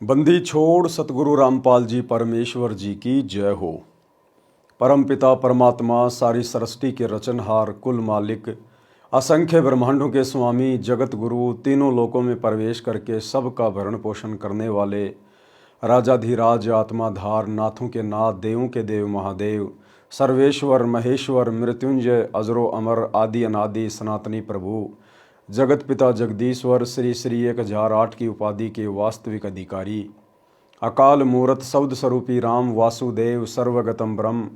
बंदी छोड़ सतगुरु रामपाल जी परमेश्वर जी की जय हो। परम पिता परमात्मा सारी सृष्टि के रचनहार कुल मालिक असंख्य ब्रह्मांडों के स्वामी जगत गुरु तीनों लोकों में प्रवेश करके सबका भरण पोषण करने वाले राजाधिराज आत्माधार नाथों के नाथ देवों के देव महादेव सर्वेश्वर महेश्वर मृत्युंजय अजरो अमर आदि अनादि सनातनी प्रभु जगत पिता जगदीश्वर श्री श्री 1008 की उपाधि के वास्तविक अधिकारी अकाल मूरत शब्द स्वरूपी राम वासुदेव सर्वगतम ब्रह्म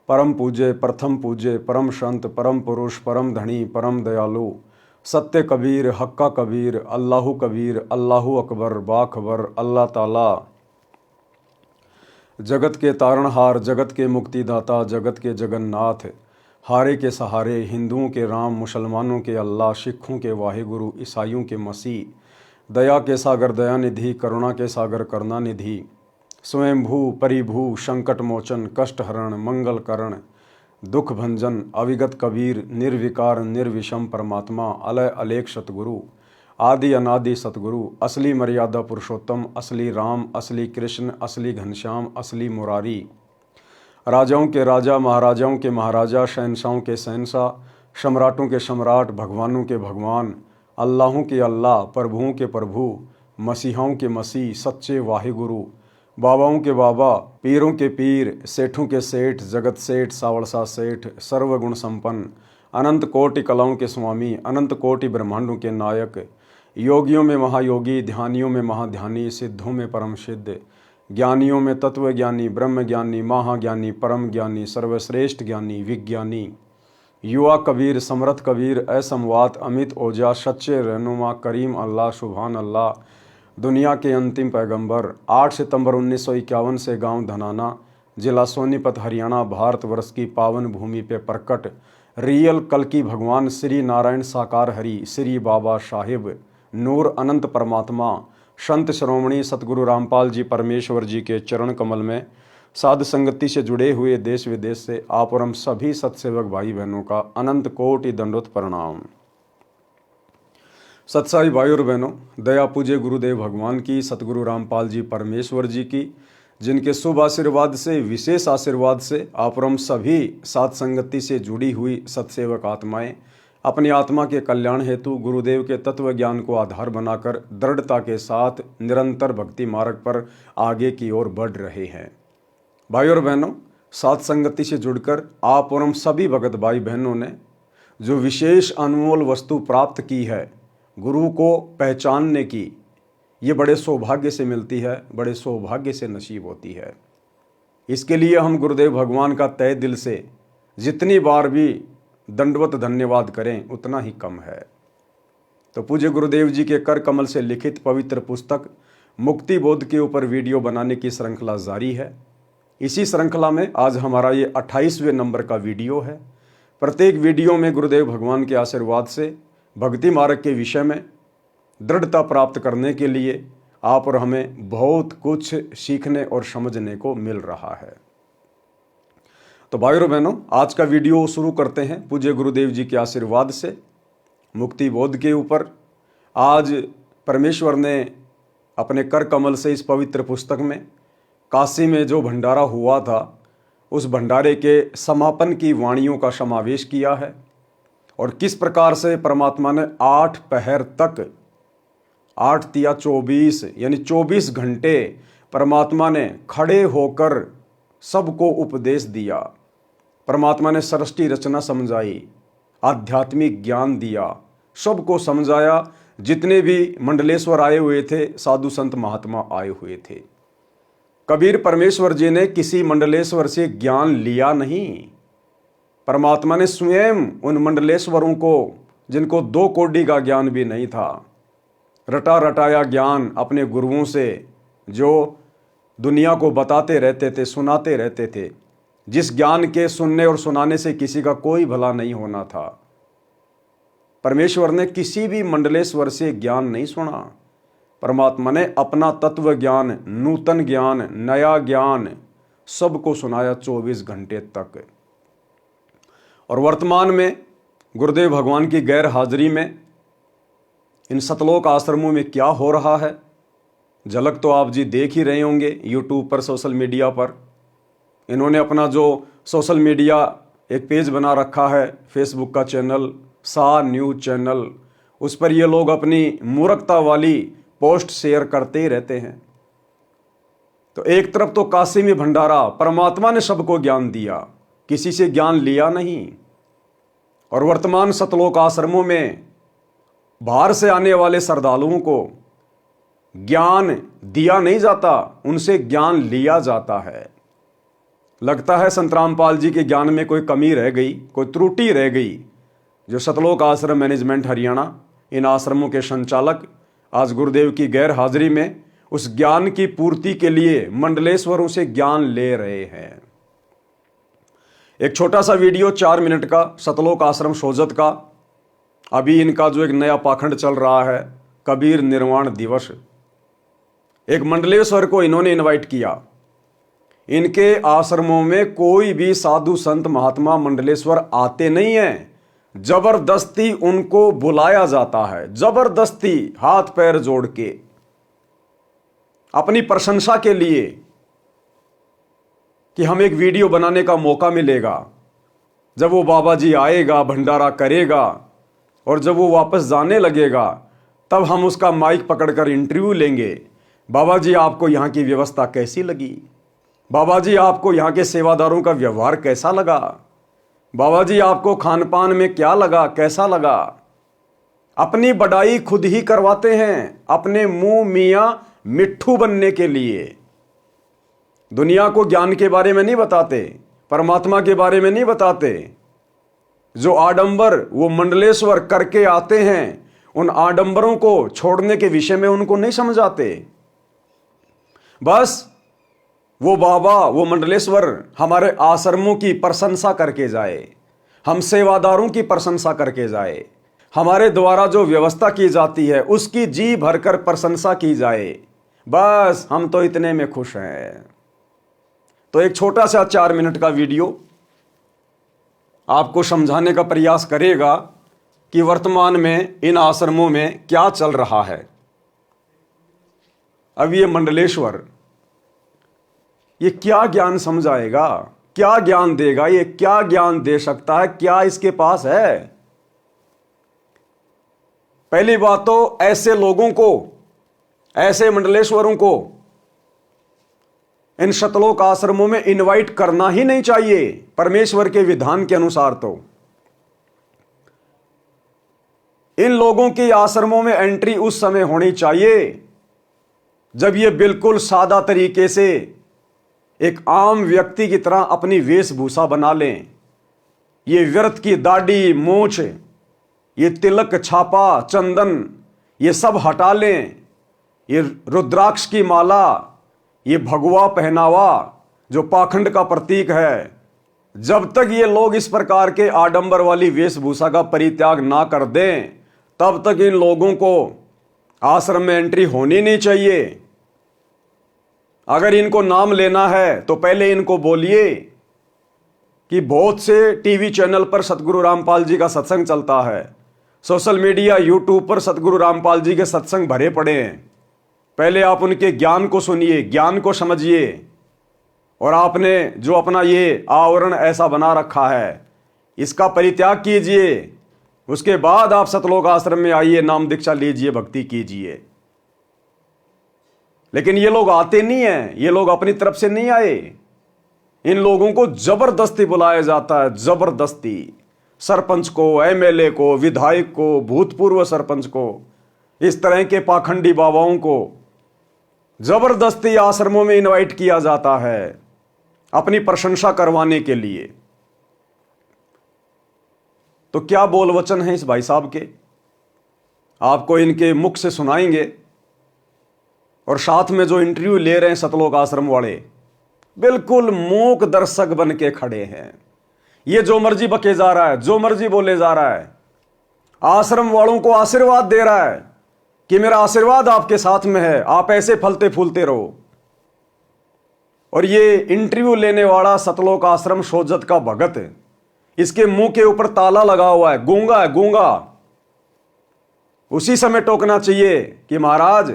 परम पूज्य प्रथम पूज्य परम संत परम पुरुष परम धनी परम दयालु सत्य कबीर हक्का कबीर अल्लाहु अकबर बाखबर अल्लाह ताला जगत के तारणहार जगत के मुक्तिदाता जगत के जगन्नाथ हारे के सहारे हिंदुओं के राम मुसलमानों के अल्लाह सिखों के वाहिगुरु ईसाइयों के मसीह दया के सागर दयानिधि करुणा के सागर करुणानिधि स्वयंभू परिभू संकट मोचन कष्ट हरण मंगल करण दुख भंजन अविगत कबीर निर्विकार निर्विषम परमात्मा अलय अलेख सतगुरु आदि अनादि सतगुरु असली मर्यादा पुरुषोत्तम असली राम असली कृष्ण असली घनश्याम असली मुरारी राजाओं के राजा महाराजाओं के महाराजा शहनशाहों के शहनशाह सम्राटों के सम्राट भगवानों के भगवान अल्लाहों के अल्लाह प्रभुओं के प्रभु मसीहाओं के मसीह सच्चे वाहिगुरु बाबाओं के बाबा पीरों के पीर सेठों के सेठ जगत सेठ सावड़सा सेठ सर्वगुण संपन्न अनंत कोटि कलाओं के स्वामी अनंत कोटि ब्रह्मांडों के नायक योगियों में महायोगी ध्यानियों में महाध्यानी सिद्धों में परम सिद्ध ज्ञानियों में तत्व ज्ञानी ब्रह्म ज्ञानी महाज्ञानी परम ज्ञानी सर्वश्रेष्ठ ज्ञानी विज्ञानी युवा कबीर समर्थ कबीर असमवात अमित ओजा सच्चे रहनुमा करीम अल्लाह सुभान अल्लाह दुनिया के अंतिम पैगंबर 8 सितंबर 1951 से गांव धनाना जिला सोनीपत हरियाणा भारतवर्ष की पावन भूमि पे प्रकट रियल कल्कि भगवान श्री नारायण साकार हरि श्री बाबा साहिब नूर अनंत परमात्मा संत श्रोमणी सतगुरु रामपाल जी परमेश्वर जी के चरण कमल में साध संगति से जुड़े हुए देश विदेश से आप और हम सभी सत्सेवक भाई बहनों का अनंत कोटि दंडोत प्रणाम। सत्साई भाई और बहनों, दया पूज्य गुरुदेव भगवान की सतगुरु रामपाल जी परमेश्वर जी की जिनके शुभ आशीर्वाद से विशेष आशीर्वाद से आप और हम सभी साध संगति से जुड़ी हुई सत्सेवक आत्माएं अपनी आत्मा के कल्याण हेतु गुरुदेव के तत्व ज्ञान को आधार बनाकर दृढ़ता के साथ निरंतर भक्ति मार्ग पर आगे की ओर बढ़ रहे हैं। भाई और बहनों, साध संगति से जुड़कर आप और हम सभी भगत भाई बहनों ने जो विशेष अनमोल वस्तु प्राप्त की है गुरु को पहचानने की, ये बड़े सौभाग्य से मिलती है, बड़े सौभाग्य से नसीब होती है। इसके लिए हम गुरुदेव भगवान का तहे दिल से जितनी बार भी दंडवत धन्यवाद करें उतना ही कम है। तो पूज्य गुरुदेव जी के कर कमल से लिखित पवित्र पुस्तक मुक्ति बोध के ऊपर वीडियो बनाने की श्रृंखला जारी है। इसी श्रृंखला में आज हमारा ये 28वें नंबर का वीडियो है। प्रत्येक वीडियो में गुरुदेव भगवान के आशीर्वाद से भक्ति मार्ग के विषय में दृढ़ता प्राप्त करने के लिए आप और हमें बहुत कुछ सीखने और समझने को मिल रहा है। तो भाई और बहनों, आज का वीडियो शुरू करते हैं पूज्य गुरुदेव जी के आशीर्वाद से मुक्ति बोध के ऊपर। आज परमेश्वर ने अपने कर कमल से इस पवित्र पुस्तक में काशी में जो भंडारा हुआ था उस भंडारे के समापन की वाणियों का समावेश किया है और किस प्रकार से परमात्मा ने 8 पहर तक 8 तिया 24 यानी 24 घंटे परमात्मा ने खड़े होकर सबको उपदेश दिया। परमात्मा ने सृष्टि रचना समझाई, आध्यात्मिक ज्ञान दिया, सबको समझाया। जितने भी मंडलेश्वर आए हुए थे, साधु संत महात्मा आए हुए थे, कबीर परमेश्वर जी ने किसी मंडलेश्वर से ज्ञान लिया नहीं। परमात्मा ने स्वयं उन मंडलेश्वरों को, जिनको 2 कौड़ी का ज्ञान भी नहीं था, रटा रटाया ज्ञान अपने गुरुओं से जो दुनिया को बताते रहते थे, सुनाते रहते थे, जिस ज्ञान के सुनने और सुनाने से किसी का कोई भला नहीं होना था। परमेश्वर ने किसी भी मंडलेश्वर से ज्ञान नहीं सुना। परमात्मा ने अपना तत्व ज्ञान, नूतन ज्ञान, नया ज्ञान सबको सुनाया 24 घंटे तक। और वर्तमान में गुरुदेव भगवान की गैर हाजिरी में इन सतलोक आश्रमों में क्या हो रहा है, झलक तो आप जी देख ही रहे होंगे यूट्यूब पर, सोशल मीडिया पर। इन्होंने अपना जो सोशल मीडिया एक पेज बना रखा है, फेसबुक का चैनल, सा न्यूज़ चैनल, उस पर ये लोग अपनी मूर्खता वाली पोस्ट शेयर करते ही रहते हैं। तो एक तरफ तो कासिमी भंडारा, परमात्मा ने सबको ज्ञान दिया, किसी से ज्ञान लिया नहीं। और वर्तमान सतलोक आश्रमों में बाहर से आने वाले श्रद्धालुओं को ज्ञान दिया नहीं जाता, उनसे ज्ञान लिया जाता है। लगता है संत रामपाल जी के ज्ञान में कोई कमी रह गई, कोई त्रुटि रह गई। जो सतलोक आश्रम मैनेजमेंट हरियाणा, इन आश्रमों के संचालक आज गुरुदेव की गैर हाजिरी में उस ज्ञान की पूर्ति के लिए मंडलेश्वरों से ज्ञान ले रहे हैं। एक छोटा सा वीडियो 4 मिनट का सतलोक आश्रम सोजत का। अभी इनका जो एक नया पाखंड चल रहा है, कबीर निर्वाण दिवस, एक मंडलेश्वर को इन्होंने इनवाइट किया। इनके आश्रमों में कोई भी साधु संत महात्मा मंडलेश्वर आते नहीं हैं, जबरदस्ती उनको बुलाया जाता है, जबरदस्ती हाथ पैर जोड़ के, अपनी प्रशंसा के लिए कि हम एक वीडियो बनाने का मौका मिलेगा। जब वो बाबा जी आएगा, भंडारा करेगा और जब वो वापस जाने लगेगा, तब हम उसका माइक पकड़कर इंटरव्यू लेंगे। बाबा जी आपको यहाँ की व्यवस्था कैसी लगी? बाबा जी आपको यहाँ के सेवादारों का व्यवहार कैसा लगा? बाबा जी आपको खान पान में क्या लगा, कैसा लगा? अपनी बड़ाई खुद ही करवाते हैं, अपने मुंह मियाँ मिट्ठू बनने के लिए। दुनिया को ज्ञान के बारे में नहीं बताते, परमात्मा के बारे में नहीं बताते। जो आडंबर वो मंडलेश्वर करके आते हैं, उन आडंबरों को छोड़ने के विषय में उनको नहीं समझाते। बस वो बाबा, वो मंडलेश्वर हमारे आश्रमों की प्रशंसा करके जाए, हम सेवादारों की प्रशंसा करके जाए, हमारे द्वारा जो व्यवस्था की जाती है उसकी जी भरकर प्रशंसा की जाए। बस हम तो इतने में खुश हैं। तो एक छोटा सा 4 मिनट का वीडियो आपको समझाने का प्रयास करेगा कि वर्तमान में इन आश्रमों में क्या चल रहा है। अब ये मंडलेश्वर ये क्या ज्ञान समझाएगा, क्या ज्ञान देगा, ये क्या ज्ञान दे सकता है, क्या इसके पास है? पहली बात तो ऐसे लोगों को, ऐसे मंडलेश्वरों को इन सतलोक आश्रमों में इनवाइट करना ही नहीं चाहिए परमेश्वर के विधान के अनुसार। तो इन लोगों की आश्रमों में एंट्री उस समय होनी चाहिए जब ये बिल्कुल सादा तरीके से एक आम व्यक्ति की तरह अपनी वेशभूषा बना लें। ये व्यर्थ की दाढ़ी, मूछ, ये तिलक, छापा, चंदन, ये सब हटा लें। ये रुद्राक्ष की माला, ये भगवा पहनावा जो पाखंड का प्रतीक है, जब तक ये लोग इस प्रकार के आडंबर वाली वेशभूषा का परित्याग ना कर दें, तब तक इन लोगों को आश्रम में एंट्री होनी नहीं चाहिए। अगर इनको नाम लेना है तो पहले इनको बोलिए कि बहुत से टीवी चैनल पर सतगुरु रामपाल जी का सत्संग चलता है, सोशल मीडिया यूट्यूब पर सतगुरु रामपाल जी के सत्संग भरे पड़े हैं। पहले आप उनके ज्ञान को सुनिए, ज्ञान को समझिए। और आपने जो अपना ये आवरण ऐसा बना रखा है, इसका परित्याग कीजिए। उसके बाद आप सतलोक आश्रम में आइए, नाम दीक्षा लीजिए, भक्ति कीजिए। लेकिन ये लोग आते नहीं हैं, ये लोग अपनी तरफ से नहीं आए। इन लोगों को जबरदस्ती बुलाया जाता है, जबरदस्ती। सरपंच को, एमएलए को, विधायक को, भूतपूर्व सरपंच को, इस तरह के पाखंडी बाबाओं को जबरदस्ती आश्रमों में इनवाइट किया जाता है अपनी प्रशंसा करवाने के लिए। तो क्या बोल वचन है इस भाई साहब के, आपको इनके मुख से सुनाएंगे। और साथ में जो इंटरव्यू ले रहे हैं सतलोक आश्रम वाले, बिल्कुल मूक दर्शक बन के खड़े हैं। ये जो मर्जी बके जा रहा है, जो मर्जी बोले जा रहा है, आश्रम वालों को आशीर्वाद दे रहा है कि मेरा आशीर्वाद आपके साथ में है, आप ऐसे फलते फूलते रहो। और ये इंटरव्यू लेने वाला सतलोक आश्रम सोजत का भगत, इसके मुंह के ऊपर ताला लगा हुआ है, गूंगा है, गूंगा। उसी समय टोकना चाहिए कि महाराज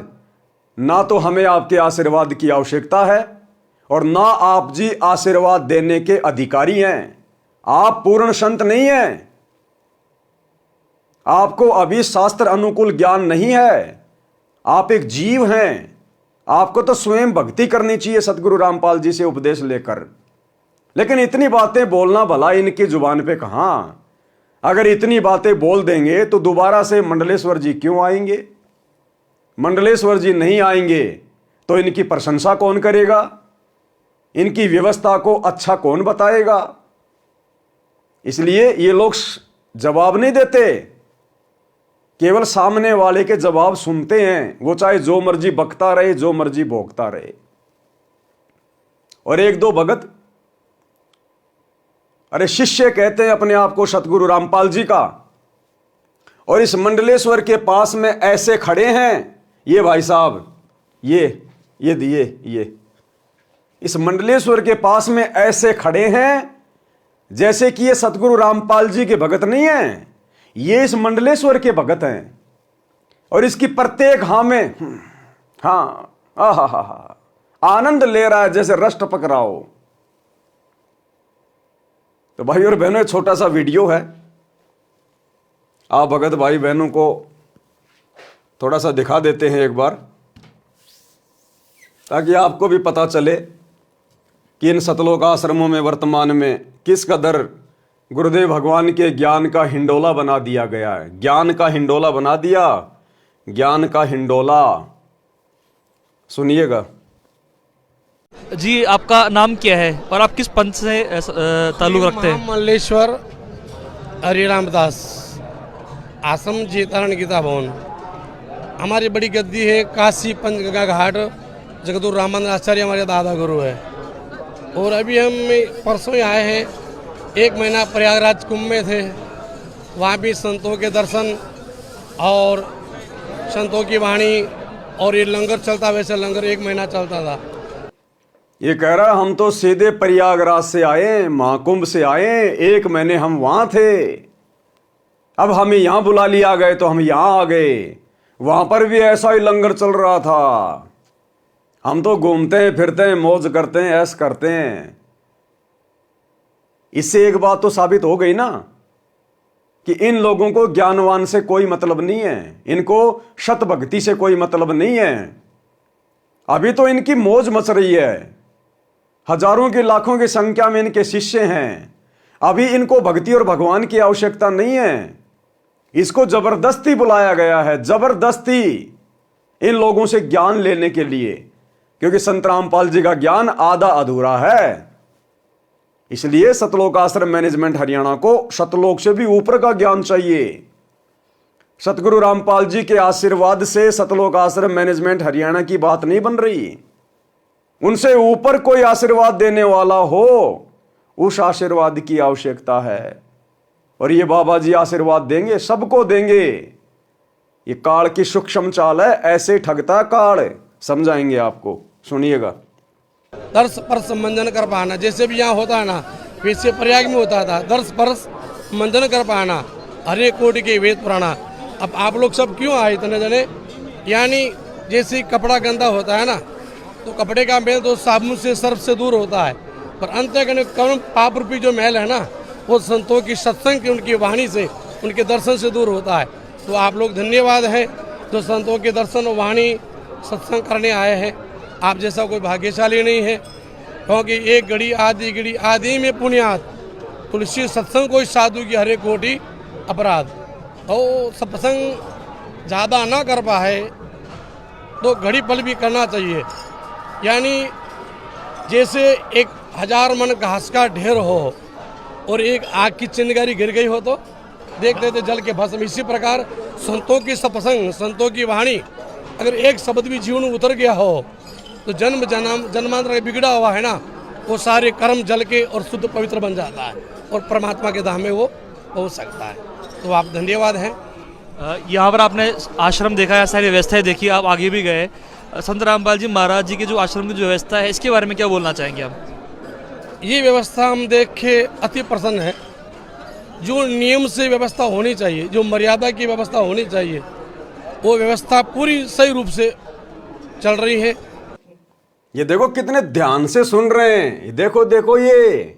ना तो हमें आपके आशीर्वाद की आवश्यकता है और ना आप जी आशीर्वाद देने के अधिकारी हैं। आप पूर्ण संत नहीं हैं, आपको अभी शास्त्र अनुकूल ज्ञान नहीं है, आप एक जीव हैं। आपको तो स्वयं भक्ति करनी चाहिए सतगुरु रामपाल जी से उपदेश लेकर। लेकिन इतनी बातें बोलना भला इनकी जुबान पे कहां। अगर इतनी बातें बोल देंगे तो दोबारा से मंडलेश्वर जी क्यों आएंगे? मंडलेश्वर जी नहीं आएंगे तो इनकी प्रशंसा कौन करेगा? इनकी व्यवस्था को अच्छा कौन बताएगा? इसलिए ये लोग जवाब नहीं देते, केवल सामने वाले के जवाब सुनते हैं। वो चाहे जो मर्जी बकता रहे, जो मर्जी भोगता रहे। और एक दो भगत, अरे शिष्य कहते हैं अपने आप को सतगुरु रामपाल जी का, और इस मंडलेश्वर के पास में ऐसे खड़े हैं। ये भाई साहब, ये इस मंडलेश्वर के पास में ऐसे खड़े हैं जैसे कि ये सतगुरु रामपाल जी के भगत नहीं हैं, ये इस मंडलेश्वर के भगत हैं। और इसकी प्रत्येक आनंद ले रहा है जैसे रस टपक रहा हो। तो भाई और बहनों, एक छोटा सा वीडियो है, आप भगत भाई बहनों को थोड़ा सा दिखा देते हैं एक बार, ताकि आपको भी पता चले कि इन सतलोक आश्रमों में वर्तमान में किस कदर गुरुदेव भगवान के ज्ञान का हिंडोला बना दिया गया है। ज्ञान का हिंडोला बना दिया, ज्ञान का हिंडोला। सुनिएगा जी। आपका नाम क्या है और आप किस पंथ से ताल्लुक रखते हैं? मल्लेश्वर हरिराम दास, आश्रम जेतारण गीता भवन। हमारी बड़ी गद्दी है काशी पंचगंगा घाट। जगतगुरु रामानंद आचार्य हमारे दादा गुरु है। और अभी हम परसों ही आए हैं, 1 महीना प्रयागराज कुंभ में थे। वहाँ भी संतों के दर्शन और संतों की वाणी, और ये लंगर चलता, वैसे लंगर 1 महीना चलता था। ये कह रहा हम तो सीधे प्रयागराज से आए, महाकुंभ से आए, 1 महीने हम वहां थे, अब हमें यहां बुला लिया गए तो हम यहां आ गए। वहां पर भी ऐसा ही लंगर चल रहा था। हम तो घूमते हैं, फिरते हैं, मौज करते हैं, ऐश करते हैं। इससे एक बात तो साबित हो गई ना कि इन लोगों को ज्ञानवान से कोई मतलब नहीं है, इनको शत भक्ति से कोई मतलब नहीं है। अभी तो इनकी मौज मच रही है, हजारों की लाखों की संख्या में इनके शिष्य हैं। अभी इनको भक्ति और भगवान की आवश्यकता नहीं है। इसको जबरदस्ती बुलाया गया है, जबरदस्ती इन लोगों से ज्ञान लेने के लिए, क्योंकि संत रामपाल जी का ज्ञान आधा अधूरा है। इसलिए सतलोक आश्रम मैनेजमेंट हरियाणा को सतलोक से भी ऊपर का ज्ञान चाहिए। सतगुरु रामपाल जी के आशीर्वाद से सतलोक आश्रम मैनेजमेंट हरियाणा की बात नहीं बन रही। उनसे ऊपर कोई आशीर्वाद देने वाला हो, उस आशीर्वाद की आवश्यकता है। और ये बाबा जी आशीर्वाद देंगे, सबको देंगे। ये काल की सूक्ष्म चाल है, ऐसे ठगता काल। समझाएंगे आपको, सुनिएगा। दर्श परस मंजन कर पाना, जैसे भी यहाँ होता है ना, वैसे प्रयाग में होता था। दर्श परस मंजन कर पाना, हरे कोटि के वेद पुराना। अब आप लोग सब क्यों आए इतने जने? यानी जैसे कपड़ा गंदा होता है ना, तो कपड़े का मैल तो साबुन से, सर्फ से दूर होता है, पर अंतःकरण कर्म पाप रूपी जो मैल है ना, वो संतों की सत्संग की, उनकी वाणी से, उनके दर्शन से दूर होता है। तो आप लोग धन्यवाद है जो संतों के दर्शन और वाणी सत्संग करने आए हैं। आप जैसा कोई भाग्यशाली नहीं है, क्योंकि एक घड़ी आदि में पुण्यात, तुलसी सत्संग कोई साधु की हरे कोटि अपराध। और सत्संग ज़्यादा ना कर पाए तो घड़ी पल भी करना चाहिए। यानी जैसे 1000 मन घास का ढेर हो और एक आग की चिंगारी गिर गई हो तो देखते थे जल के भस्म। इसी प्रकार संतों की सत्संग, संतों की वाणी, अगर एक शब्द भी जीवन में उतर गया हो तो जन्मांतर बिगड़ा हुआ है ना, वो सारे कर्म जल के और शुद्ध पवित्र बन जाता है और परमात्मा के धाम में वो पहुँच सकता है। तो आप धन्यवाद हैं। यहाँ पर आपने आश्रम देखा है, सारी व्यवस्थाएं देखी, आप आगे भी गए। संत रामपाल जी महाराज जी के जो आश्रम की जो व्यवस्था है, इसके बारे में क्या बोलना चाहेंगे आप? ये व्यवस्था हम देख के अति प्रसन्न है। जो नियम से व्यवस्था होनी चाहिए, जो मर्यादा की व्यवस्था होनी चाहिए, वो व्यवस्था पूरी सही रूप से चल रही है। ये देखो कितने ध्यान से सुन रहे हैं। ये देखो देखो, ये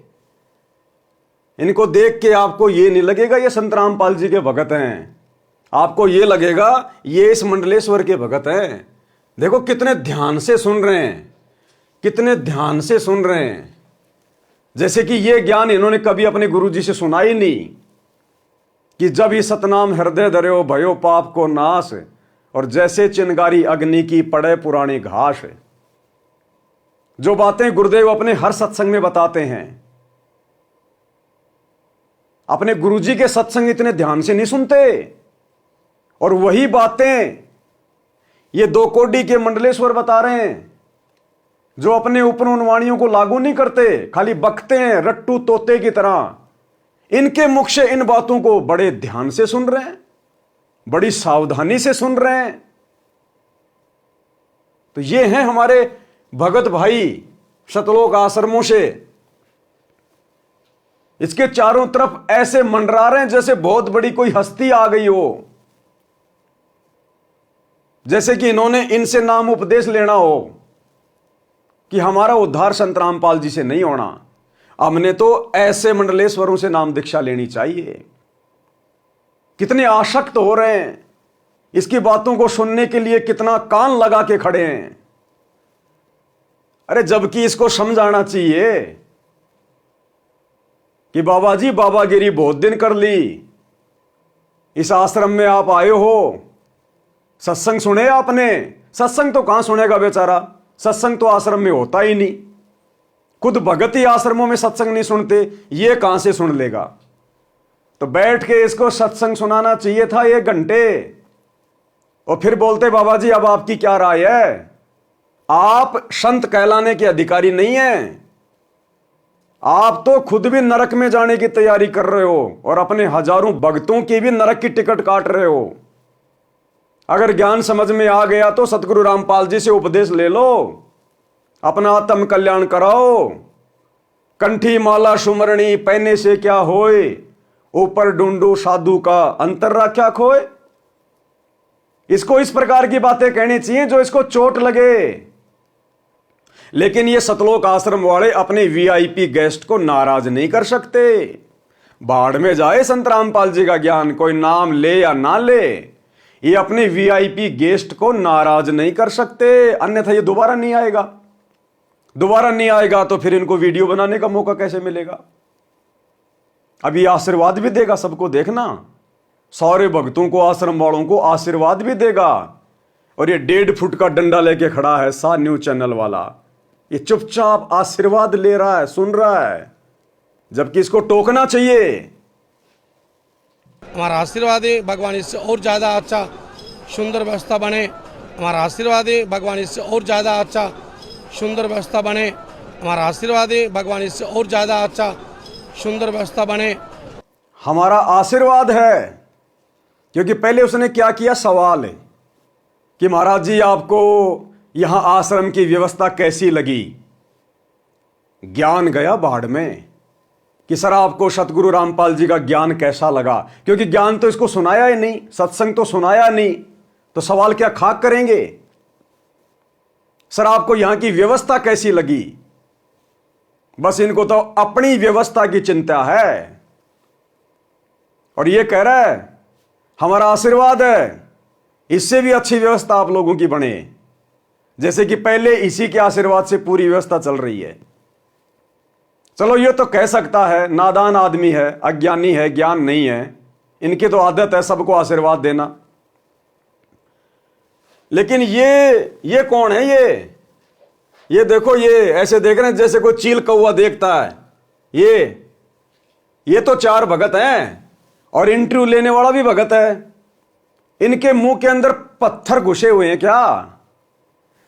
इनको देख के आपको ये नहीं लगेगा ये संत रामपाल जी के भगत हैं, आपको ये लगेगा ये इस मंडलेश्वर के भगत हैं। देखो कितने ध्यान से सुन रहे हैं, कितने ध्यान से सुन रहे हैं, जैसे कि ये ज्ञान इन्होंने कभी अपने गुरु जी से सुना ही नहीं कि जब ये सतनाम हृदय धर्यो भयो पाप को नाश, और जैसे चिनगारी अग्नि की पड़े पुरानी घास। जो बातें गुरुदेव अपने हर सत्संग में बताते हैं, अपने गुरुजी के सत्संग इतने ध्यान से नहीं सुनते, और वही बातें ये 2 कोडी के मंडलेश्वर बता रहे हैं, जो अपने ऊपर उन वाणियों को लागू नहीं करते, खाली बकते हैं रट्टू तोते की तरह। इनके मुख से इन बातों को बड़े ध्यान से सुन रहे हैं, बड़ी सावधानी से सुन रहे हैं। तो ये हैं हमारे भगत भाई शतलोक आश्रमों से। इसके चारों तरफ ऐसे मंडरा रहे हैं जैसे बहुत बड़ी कोई हस्ती आ गई हो, जैसे कि इन्होंने इनसे नाम उपदेश लेना हो कि हमारा उद्धार संत रामपाल जी से नहीं होना, हमने तो ऐसे मंडलेश्वरों से नाम दीक्षा लेनी चाहिए। कितने आसक्त हो रहे हैं, इसकी बातों को सुनने के लिए कितना कान लगा के खड़े हैं। अरे जबकि इसको समझाना चाहिए कि बाबा जी बाबागिरी बहुत दिन कर ली, इस आश्रम में आप आए हो, सत्संग सुने आपने? सत्संग तो कहां सुनेगा बेचारा, सत्संग तो आश्रम में होता ही नहीं। खुद भगत ही आश्रमों में सत्संग नहीं सुनते, ये कहां से सुन लेगा? तो बैठ के इसको सत्संग सुनाना चाहिए था 1 घंटे, और फिर बोलते बाबा जी अब आपकी क्या राय है? आप संत कहलाने के अधिकारी नहीं हैं, आप तो खुद भी नरक में जाने की तैयारी कर रहे हो और अपने हजारों भक्तों की भी नरक की टिकट काट रहे हो। अगर ज्ञान समझ में आ गया तो सतगुरु रामपाल जी से उपदेश ले लो, अपना आत्म कल्याण कराओ। कंठी माला सुमरणी पहने से क्या होए, ऊपर ढूंढो साधु का अंतर राख्या खोए। इसको इस प्रकार की बातें कहनी चाहिए जो इसको चोट लगे। लेकिन ये सतलोक आश्रम वाले अपने वीआईपी गेस्ट को नाराज नहीं कर सकते। बाढ़ में जाए संत रामपाल जी का ज्ञान, कोई नाम ले या ना ले, ये अपने वीआईपी गेस्ट को नाराज नहीं कर सकते, अन्यथा ये दोबारा नहीं आएगा। दोबारा नहीं आएगा तो फिर इनको वीडियो बनाने का मौका कैसे मिलेगा? अभी आशीर्वाद भी देगा सबको, देखना, सारे भक्तों को, आश्रम वालों को आशीर्वाद भी देगा। और ये 1.5 फुट का डंडा लेके खड़ा है सा न्यूज चैनल वाला, ये चुपचाप आशीर्वाद ले रहा है, सुन रहा है, जबकि इसको टोकना चाहिए। हमारा आशीर्वाद है भगवान इससे और ज़्यादा अच्छा सुंदर व्यवस्था बने। हमारा आशीर्वाद है भगवान इससे और ज़्यादा अच्छा सुंदर व्यवस्था बने। हमारा आशीर्वाद है भगवान इससे और ज़्यादा अच्छा सुंदर व्यवस्था बने। हमारा आशीर्वाद है, क्योंकि पहले उसने क्या किया, सवाल है कि महाराज जी आपको यहां आश्रम की व्यवस्था कैसी लगी? ज्ञान गया बाढ़ में कि सर आपको सतगुरु रामपाल जी का ज्ञान कैसा लगा? क्योंकि ज्ञान तो इसको सुनाया ही नहीं, सत्संग तो सुनाया नहीं, तो सवाल क्या खाक करेंगे? सर आपको यहां की व्यवस्था कैसी लगी? बस इनको तो अपनी व्यवस्था की चिंता है। और ये कह रहा है हमारा आशीर्वाद है इससे भी अच्छी व्यवस्था आप लोगों की बने, जैसे कि पहले इसी के आशीर्वाद से पूरी व्यवस्था चल रही है। चलो ये तो कह सकता है, नादान आदमी है, अज्ञानी है, ज्ञान नहीं है, इनकी तो आदत है सबको आशीर्वाद देना। लेकिन ये कौन है? ये देखो, ये ऐसे देख रहे हैं जैसे कोई चील कौवा देखता है। ये तो 4 भगत हैं और इंटरव्यू लेने वाला भी भगत है। इनके मुंह के अंदर पत्थर घुसे हुए हैं क्या?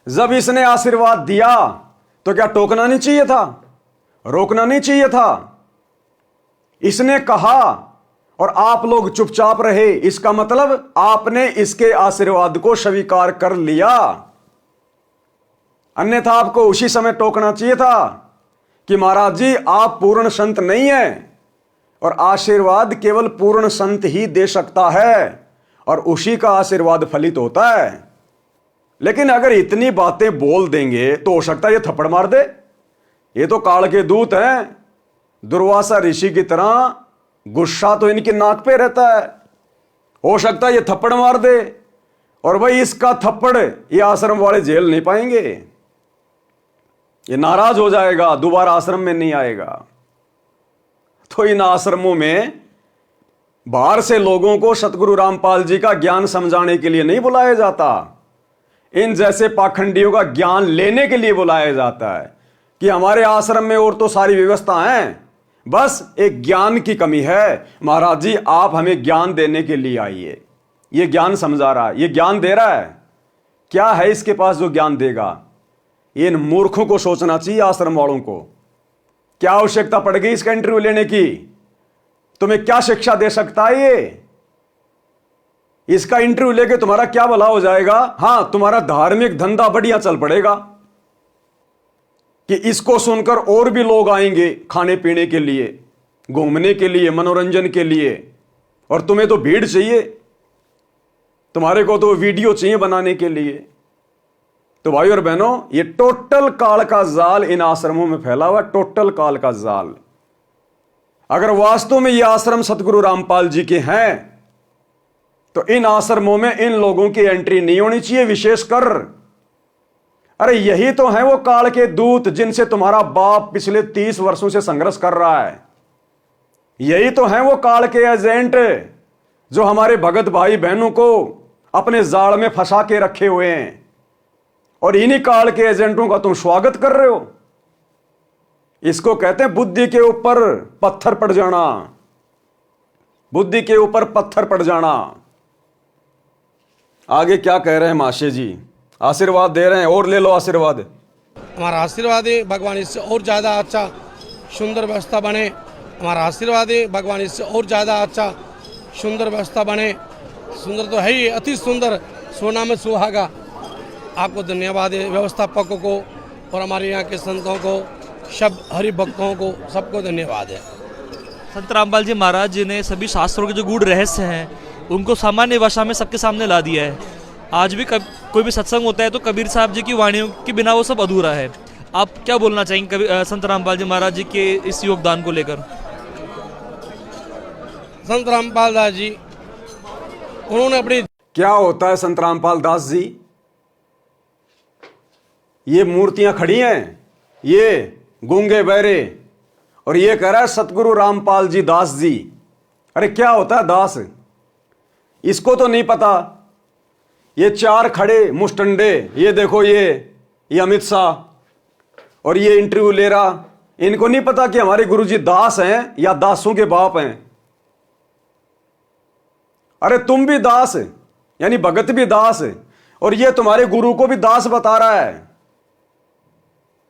जब इसने आशीर्वाद दिया तो क्या टोकना नहीं चाहिए था? रोकना नहीं चाहिए था? इसने कहा और आप लोग चुपचाप रहे, इसका मतलब आपने इसके आशीर्वाद को स्वीकार कर लिया। अन्यथा आपको उसी समय टोकना चाहिए था कि महाराज जी आप पूर्ण संत नहीं हैं और आशीर्वाद केवल पूर्ण संत ही दे सकता है और उसी का आशीर्वाद फलित होता है। लेकिन अगर इतनी बातें बोल देंगे तो हो सकता है ये थप्पड़ मार दे। ये तो काल के दूत हैं, दुर्वासा ऋषि की तरह गुस्सा तो इनकी नाक पे रहता है। हो सकता है ये थप्पड़ मार दे, और भाई इसका थप्पड़ ये आश्रम वाले झेल नहीं पाएंगे, ये नाराज हो जाएगा, दोबारा आश्रम में नहीं आएगा। तो इन आश्रमों में बाहर से लोगों को सतगुरु रामपाल जी का ज्ञान समझाने के लिए नहीं बुलाया जाता, इन जैसे पाखंडियों का ज्ञान लेने के लिए बुलाया जाता है कि हमारे आश्रम में और तो सारी व्यवस्था है, बस एक ज्ञान की कमी है। महाराज जी आप हमें ज्ञान देने के लिए आइए। ये ज्ञान समझा रहा है, ये ज्ञान दे रहा है, क्या है इसके पास जो ज्ञान देगा? इन मूर्खों को सोचना चाहिए, आश्रम वालों को। क्या आवश्यकता पड़ गई इसका इंटरव्यू लेने की? तुम्हें क्या शिक्षा दे सकता है ये? इसका इंटरव्यू लेके तुम्हारा क्या भला हो जाएगा? हां, तुम्हारा धार्मिक धंधा बढ़िया चल पड़ेगा कि इसको सुनकर और भी लोग आएंगे खाने पीने के लिए, घूमने के लिए, मनोरंजन के लिए। और तुम्हें तो भीड़ चाहिए, तुम्हारे को तो वीडियो चाहिए बनाने के लिए। तो भाई और बहनों, ये टोटल काल का जाल इन आश्रमों में फैला हुआ, टोटल काल का जाल। अगर वास्तव में ये आश्रम सतगुरु रामपाल जी के हैं तो इन आश्रमों में इन लोगों की एंट्री नहीं होनी चाहिए, विशेषकर। अरे यही तो है वो काल के दूत जिनसे तुम्हारा बाप पिछले 30 वर्षों से संघर्ष कर रहा है। यही तो है वो काल के एजेंट जो हमारे भगत भाई बहनों को अपने जाल में फंसा के रखे हुए हैं, और इन्हीं काल के एजेंटों का तुम स्वागत कर रहे हो। इसको कहते हैं बुद्धि के ऊपर पत्थर पड़ जाना, बुद्धि के ऊपर पत्थर पड़ जाना। आगे क्या कह रहे हैं महाशय जी? आशीर्वाद दे रहे हैं, और ले लो आशीर्वाद। हमारा आशीर्वाद है भगवान इससे और ज़्यादा अच्छा सुंदर व्यवस्था बने। हमारा आशीर्वाद है भगवान इससे और ज़्यादा अच्छा सुंदर व्यवस्था बने। सुंदर तो है ही, अति सुंदर, सोना में सुहागा। आपको धन्यवाद है, व्यवस्थापकों को और हमारे यहाँ के संतों को, सब हरि भक्तों को, सबको धन्यवाद है। संत रामपाल जी महाराज जी ने सभी शास्त्रों के जो गूढ़ रहस्य हैं उनको सामान्य भाषा में सबके सामने ला दिया है। आज भी कोई भी सत्संग होता है तो कबीर साहब जी की वाणियों के बिना वो सब अधूरा है। आप क्या बोलना चाहेंगे संत रामपाल जी महाराज जी के इस योगदान को लेकर? संत रामपाल दास जी, उन्होंने अपनी, क्या होता है संत रामपाल दास जी? ये मूर्तियां खड़ी हैं, ये गूंगे बहरे, और ये कह रहा है सतगुरु रामपाल जी दास जी। अरे क्या होता है दास? इसको तो नहीं पता। ये चार खड़े मुस्टंडे, ये देखो, ये अमित शाह, और ये इंटरव्यू ले रहा, इनको नहीं पता कि हमारे गुरुजी दास हैं या दासों के बाप हैं। अरे तुम भी दास, यानी भगत भी दास, और ये तुम्हारे गुरु को भी दास बता रहा है।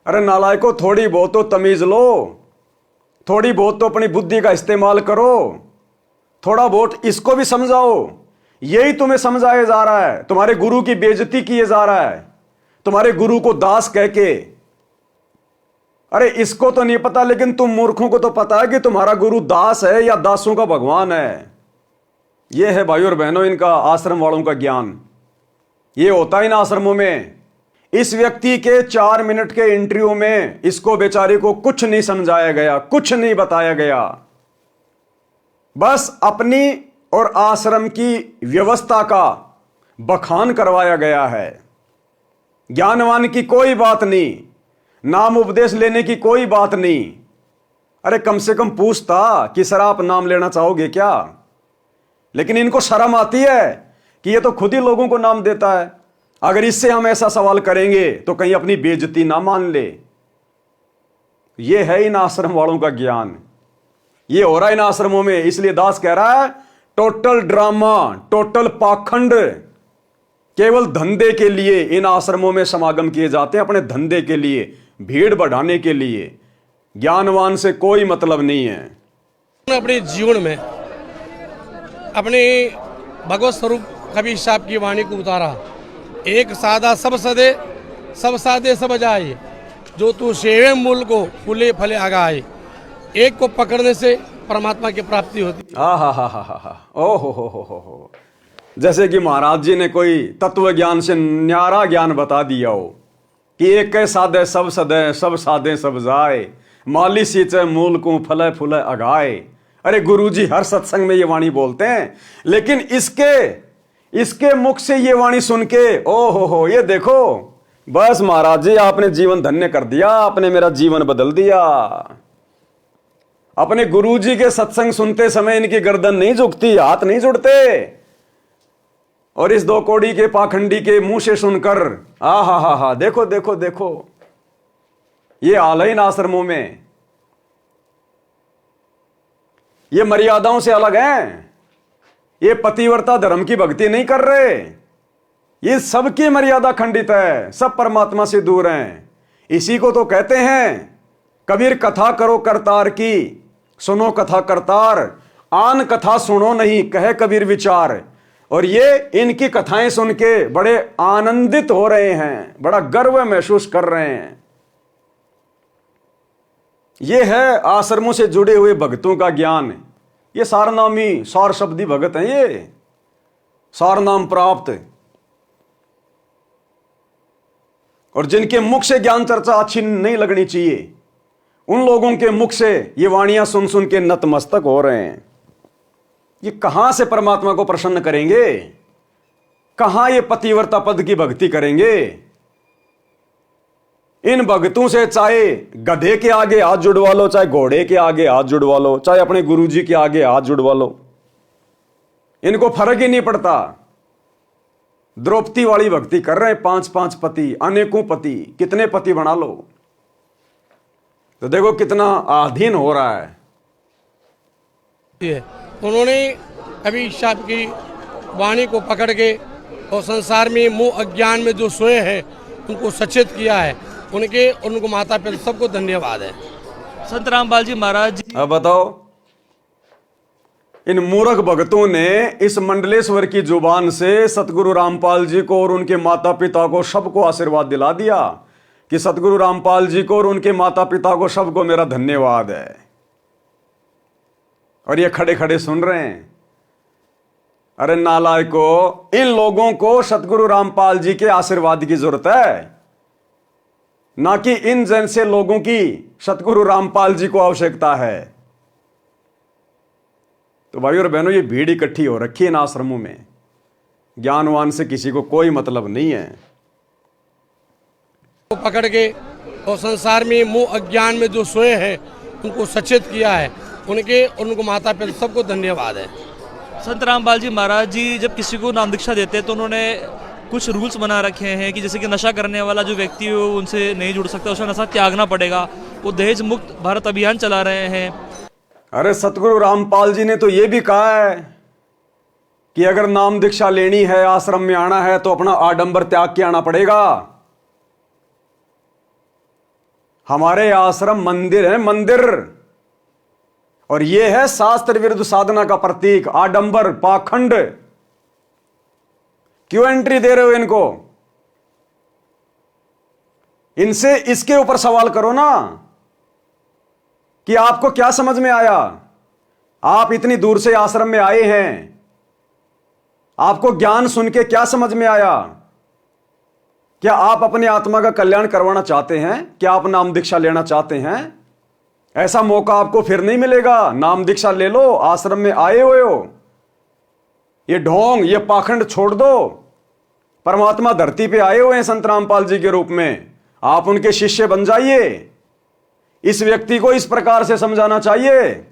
अरे नालायको, थोड़ी बहुत तो तमीज लो, थोड़ी बहुत तो अपनी बुद्धि का इस्तेमाल करो, थोड़ा बहुत इसको भी समझाओ। यही तुम्हें समझाया जा रहा है, तुम्हारे गुरु की बेइज्जती किए जा रहा है, तुम्हारे गुरु को दास कह के। अरे इसको तो नहीं पता, लेकिन तुम मूर्खों को तो पता है कि तुम्हारा गुरु दास है या दासों का भगवान है। यह है भाई और बहनों इनका आश्रम वालों का ज्ञान। ये होता है इन आश्रमों में। इस व्यक्ति के 4 मिनट के इंटरव्यू में इसको बेचारे को कुछ नहीं समझाया गया, कुछ नहीं बताया गया, बस अपनी और आश्रम की व्यवस्था का बखान करवाया गया है। ज्ञानवान की कोई बात नहीं, नाम उपदेश लेने की कोई बात नहीं। अरे कम से कम पूछता कि सर आप नाम लेना चाहोगे क्या? लेकिन इनको शर्म आती है कि ये तो खुद ही लोगों को नाम देता है। अगर इससे हम ऐसा सवाल करेंगे तो कहीं अपनी बेइज्जती ना मान ले। ये है इन आश्रम वालों का ज्ञान। ये हो रहा है इन आश्रमों में। इसलिए दास कह रहा है टोटल ड्रामा, टोटल पाखंड, केवल धंधे के लिए इन आश्रमों में समागम किए जाते हैं, अपने धंधे के लिए, भीड़ बढ़ाने के लिए। ज्ञानवान से कोई मतलब नहीं है। अपने जीवन में अपने भगवत स्वरूप कबीर साहब की वाणी को उतारा। एक सादा सब सदे, सब सादे सब जाए, जो तू सेवे मूल को फूले फले आगाए। एक को पकड़ने से परमात्मा की प्राप्ति होती। हा, ओ हो। जैसे कि महाराज जी ने कोई तत्व ज्ञान से न्यारा ज्ञान बता दिया हो कि एक कै साधे सब सदै, सब साधे सब जाए, माली सींचे मूल को फले फूले अगाए। अरे गुरुजी हर सत्संग में ये वाणी बोलते हैं, लेकिन इसके मुख से ये वाणी सुन के ओ हो ये देखो, बस महाराज जी आपने जीवन धन्य कर दिया, आपने मेरा जीवन बदल दिया। अपने गुरुजी के सत्संग सुनते समय इनकी गर्दन नहीं झुकती, हाथ नहीं जुड़ते, और इस 2 कौड़ी के पाखंडी के मुंह से सुनकर हा देखो देखो देखो, ये हाल है इन आश्रमों में। ये मर्यादाओं से अलग हैं, ये पतिव्रता धर्म की भक्ति नहीं कर रहे, ये सबकी मर्यादा खंडित है, सब परमात्मा से दूर हैं। इसी को तो कहते हैं कबीर कथा करो करतार की, सुनो कथा करतार, आन कथा सुनो नहीं कहे कबीर विचार। और ये इनकी कथाएं सुन के बड़े आनंदित हो रहे हैं, बड़ा गर्व महसूस कर रहे हैं। ये है आश्रमों से जुड़े हुए भक्तों का ज्ञान। ये सारनामी सार शब्दी भगत हैं, ये सार नाम प्राप्त, और जिनके मुख से ज्ञान चर्चा अच्छी नहीं लगनी चाहिए, उन लोगों के मुख से ये वाणियां सुन सुन के नतमस्तक हो रहे हैं। ये कहां से परमात्मा को प्रसन्न करेंगे, कहां ये पतिव्रता पद की भक्ति करेंगे। इन भक्तों से चाहे गधे के आगे हाथ जुड़वा लो, चाहे घोड़े के आगे हाथ जुड़वा लो, चाहे अपने गुरुजी के आगे हाथ जुड़वा लो, इनको फर्क ही नहीं पड़ता। द्रौपदी वाली भक्ति कर रहे हैं, 5-5 पति, अनेकों पति, कितने पति बना लो। तो देखो कितना आधीन हो रहा है। उन्होंने कभी ईशा की वाणी को पकड़ के और संसार में मोह अज्ञान में जो सोए हैं उनको सचेत किया है। उनको माता पिता सबको धन्यवाद है। संत रामपाल जी महाराज जी, अब बताओ, इन मूर्ख भक्तों ने इस मंडलेश्वर की जुबान से सतगुरु रामपाल जी को और उनके माता पिता को सबको आशीर्वाद दिला दिया कि सतगुरु रामपाल जी को और उनके माता पिता को सबको मेरा धन्यवाद है। और ये खड़े खड़े सुन रहे हैं। अरे नालायको, इन लोगों को सतगुरु रामपाल जी के आशीर्वाद की जरूरत है, ना कि इन जैसे लोगों की सतगुरु रामपाल जी को आवश्यकता है। तो भाई और बहनों, ये भीड़ इकट्ठी हो रखी है इन आश्रमों में, ज्ञानवान से किसी को कोई मतलब नहीं है। को पकड़ के और संसार में मोह अज्ञान में जो सोए हैं उनको सचेत किया है। उनको माता पिता सबको धन्यवाद है। संत रामपाल जी महाराज जी जब किसी को नाम दीक्षा देते हैं तो उन्होंने कुछ रूल्स बना रखे हैं कि जैसे कि नशा करने वाला जो व्यक्ति है उनसे नहीं जुड़ सकता, उसे नशा त्यागना पड़ेगा। वो दहेज मुक्त भारत अभियान चला रहे हैं। अरे सतगुरु रामपाल जी ने तो ये भी कहा है कि अगर नाम दीक्षा लेनी है, आश्रम में आना है, तो अपना आडंबर त्याग के आना पड़ेगा। हमारे आश्रम मंदिर है, मंदिर, और यह है शास्त्र विरुद्ध साधना का प्रतीक। आडंबर, पाखंड, क्यों एंट्री दे रहे हो इनको? इनसे इसके ऊपर सवाल करो ना कि आपको क्या समझ में आया। आप इतनी दूर से आश्रम में आए हैं, आपको ज्ञान सुन के क्या समझ में आया? क्या आप अपनी आत्मा का कल्याण करवाना चाहते हैं? क्या आप नाम दीक्षा लेना चाहते हैं? ऐसा मौका आपको फिर नहीं मिलेगा। नाम दीक्षा ले लो, आश्रम में आए हुए हो। ये ढोंग, ये पाखंड छोड़ दो। परमात्मा धरती पे आए हुए हैं संत रामपाल जी के रूप में, आप उनके शिष्य बन जाइए। इस व्यक्ति को इस प्रकार से समझाना चाहिए।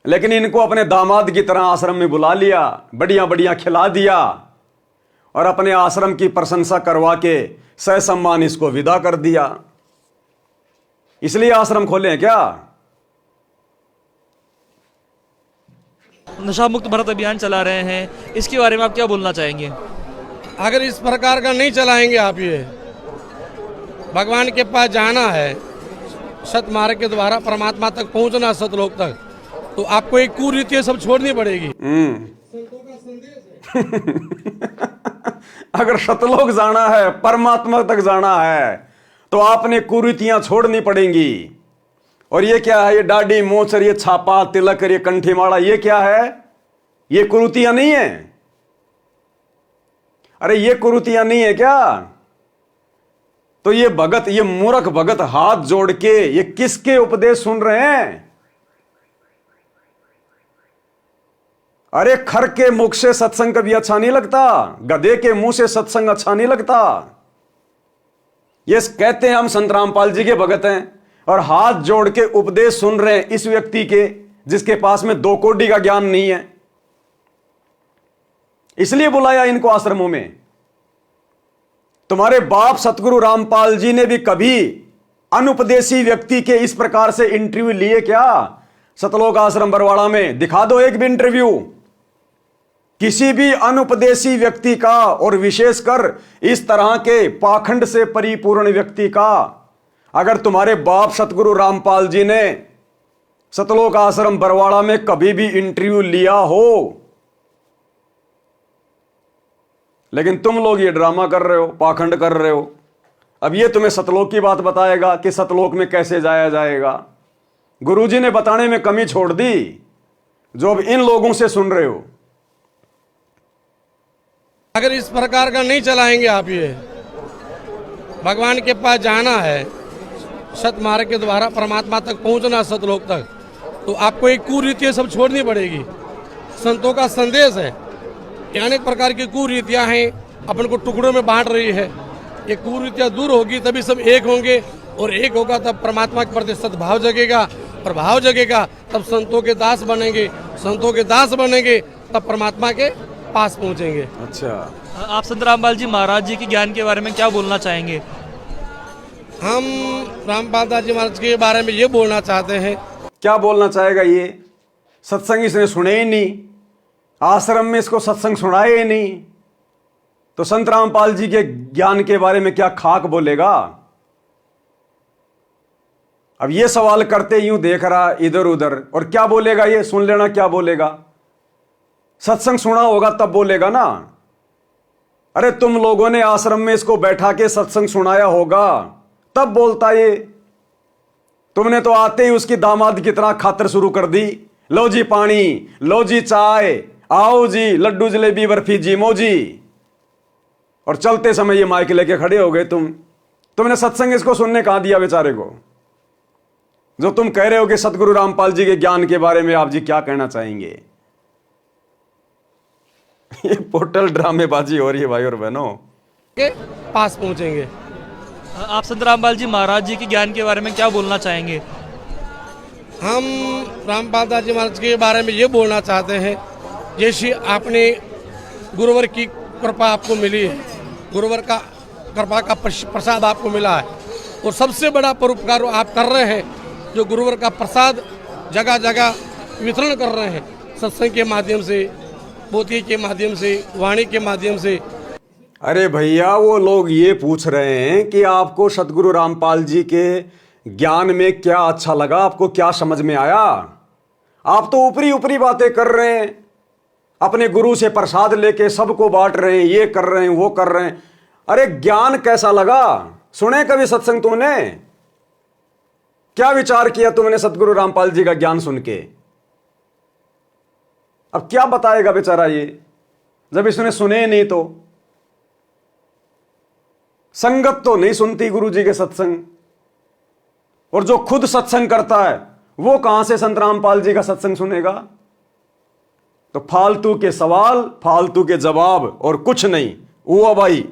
लेकिन इनको अपने दामाद की तरह आश्रम में बुला लिया, बढ़िया बढ़िया खिला दिया और अपने आश्रम की प्रशंसा करवा के सहसम्मान इसको विदा कर दिया। इसलिए आश्रम खोले हैं क्या? नशा मुक्त भारत अभियान चला रहे हैं, इसके बारे में आप क्या बोलना चाहेंगे? अगर इस प्रकार का नहीं चलाएंगे आप, ये भगवान के पास जाना है, सत मार्ग के द्वारा परमात्मा तक पहुंचना, सतलोक तक, तो आपको एक कुरीतियां सब छोड़नी पड़ेगी। अगर सतलोक जाना है, परमात्मा तक जाना है, तो आपने कुरीतियां छोड़नी पड़ेंगी। और ये क्या है? ये दाढ़ी, मोछ, ये छापा, तिलक, ये कंठी माला, ये क्या है? ये कुरीतियां नहीं है? अरे ये कुरीतियां नहीं है क्या? तो ये भगत, ये मूर्ख भगत हाथ जोड़ के ये किसके उपदेश सुन रहे हैं? अरे खर के मुख से सत्संग कभी अच्छा नहीं लगता, गधे के मुंह से सत्संग अच्छा नहीं लगता। ये कहते हैं हम संत रामपाल जी के भगत हैं और हाथ जोड़ के उपदेश सुन रहे हैं इस व्यक्ति के जिसके पास में 2 कौड़ी का ज्ञान नहीं है। इसलिए बुलाया इनको आश्रमों में। तुम्हारे बाप सतगुरु रामपाल जी ने भी कभी अनुपदेशी व्यक्ति के इस प्रकार से इंटरव्यू लिए क्या? सतलोक आश्रम बरवाड़ा में दिखा दो एक भी इंटरव्यू किसी भी अनुपदेशी व्यक्ति का, और विशेषकर इस तरह के पाखंड से परिपूर्ण व्यक्ति का। अगर तुम्हारे बाप सतगुरु रामपाल जी ने सतलोक आश्रम बरवाड़ा में कभी भी इंटरव्यू लिया हो, लेकिन तुम लोग ये ड्रामा कर रहे हो, पाखंड कर रहे हो। अब ये तुम्हें सतलोक की बात बताएगा कि सतलोक में कैसे जाया जाएगा। गुरुजी ने बताने में कमी छोड़ दी जो अब इन लोगों से सुन रहे हो। अगर इस प्रकार का नहीं चलाएंगे आप, ये भगवान के पास जाना है, सत मार्ग के द्वारा परमात्मा तक पहुंचना, सतलोक तक, तो आपको एक कुरीतियां सब छोड़नी पड़ेगी। संतों का संदेश है कि अनेक प्रकार की कुरीतियां हैं, अपन को टुकड़ों में बांट रही है। ये कुरीतियां दूर होगी तभी सब एक होंगे, और एक होगा तब परमात्मा के प्रति सद्भाव जगेगा, प्रभाव जगेगा, तब संतों के दास बनेंगे, संतों के दास बनेंगे तब परमात्मा के पास पहुंचेंगे। अच्छा, आप संत रामपाल जी महाराज जी के ज्ञान के बारे में क्या बोलना चाहेंगे? हम रामपाल दास जी महाराज के बारे में ये बोलना चाहते हैं। क्या बोलना चाहेगा? ये सत्संग इसने सुने ही नहीं, आश्रम में इसको सत्संग सुनाए ही नहीं, तो संत रामपाल जी के ज्ञान के बारे में क्या खाक बोलेगा? अब ये सवाल करते यूं देख रहा इधर उधर, और क्या बोलेगा ये? सुन लेना क्या बोलेगा। सत्संग सुना होगा तब बोलेगा ना। अरे तुम लोगों ने आश्रम में इसको बैठा के सत्संग सुनाया होगा तब बोलता ये। तुमने तो आते ही उसकी दामाद की तरह खातर शुरू कर दी। लो जी पानी, लो जी चाय, आओ जी लड्डू जलेबी बर्फी जीमो जी, और चलते समय ये माइक लेके खड़े हो गए। तुमने सत्संग इसको सुनने कहां दिया बेचारे को? जो तुम कह रहे हो कि सतगुरु रामपाल जी के ज्ञान के बारे में आप जी क्या कहना चाहेंगे? ये पोर्टल ड्रामेबाजी हो रही है भाई और बहनों। के पास पहुंचेंगे। आप संत रामपाल जी महाराज जी के ज्ञान के बारे में क्या बोलना चाहेंगे? हम रामपाल दास जी महाराज के बारे में ये बोलना चाहते हैं, जैसे आपने गुरुवर की कृपा आपको मिली है, गुरुवर का कृपा का प्रसाद आपको मिला है, और सबसे बड़ा परोपकार आप कर रहे हैं, जो गुरुवर का प्रसाद जगह जगह वितरण कर रहे हैं, सत्संग के माध्यम से, पोथी के माध्यम से, वाणी के माध्यम से। अरे भैया, वो लोग ये पूछ रहे हैं कि आपको सतगुरु रामपाल जी के ज्ञान में क्या अच्छा लगा, आपको क्या समझ में आया? आप तो ऊपरी ऊपरी बातें कर रहे हैं, अपने गुरु से प्रसाद लेके सबको बांट रहे हैं, ये कर रहे हैं, वो कर रहे हैं। अरे ज्ञान कैसा लगा? सुने कभी सत्संग तुमने? क्या विचार किया तुमने सतगुरु रामपाल जी का ज्ञान सुन के? अब क्या बताएगा बेचारा ये, जब इसने सुने नहीं तो। संगत तो नहीं सुनती गुरु जी के सत्संग, और जो खुद सत्संग करता है वो कहां से संत रामपाल जी का सत्संग सुनेगा? तो फालतू के सवाल, फालतू के जवाब और कुछ नहीं हुआ भाई।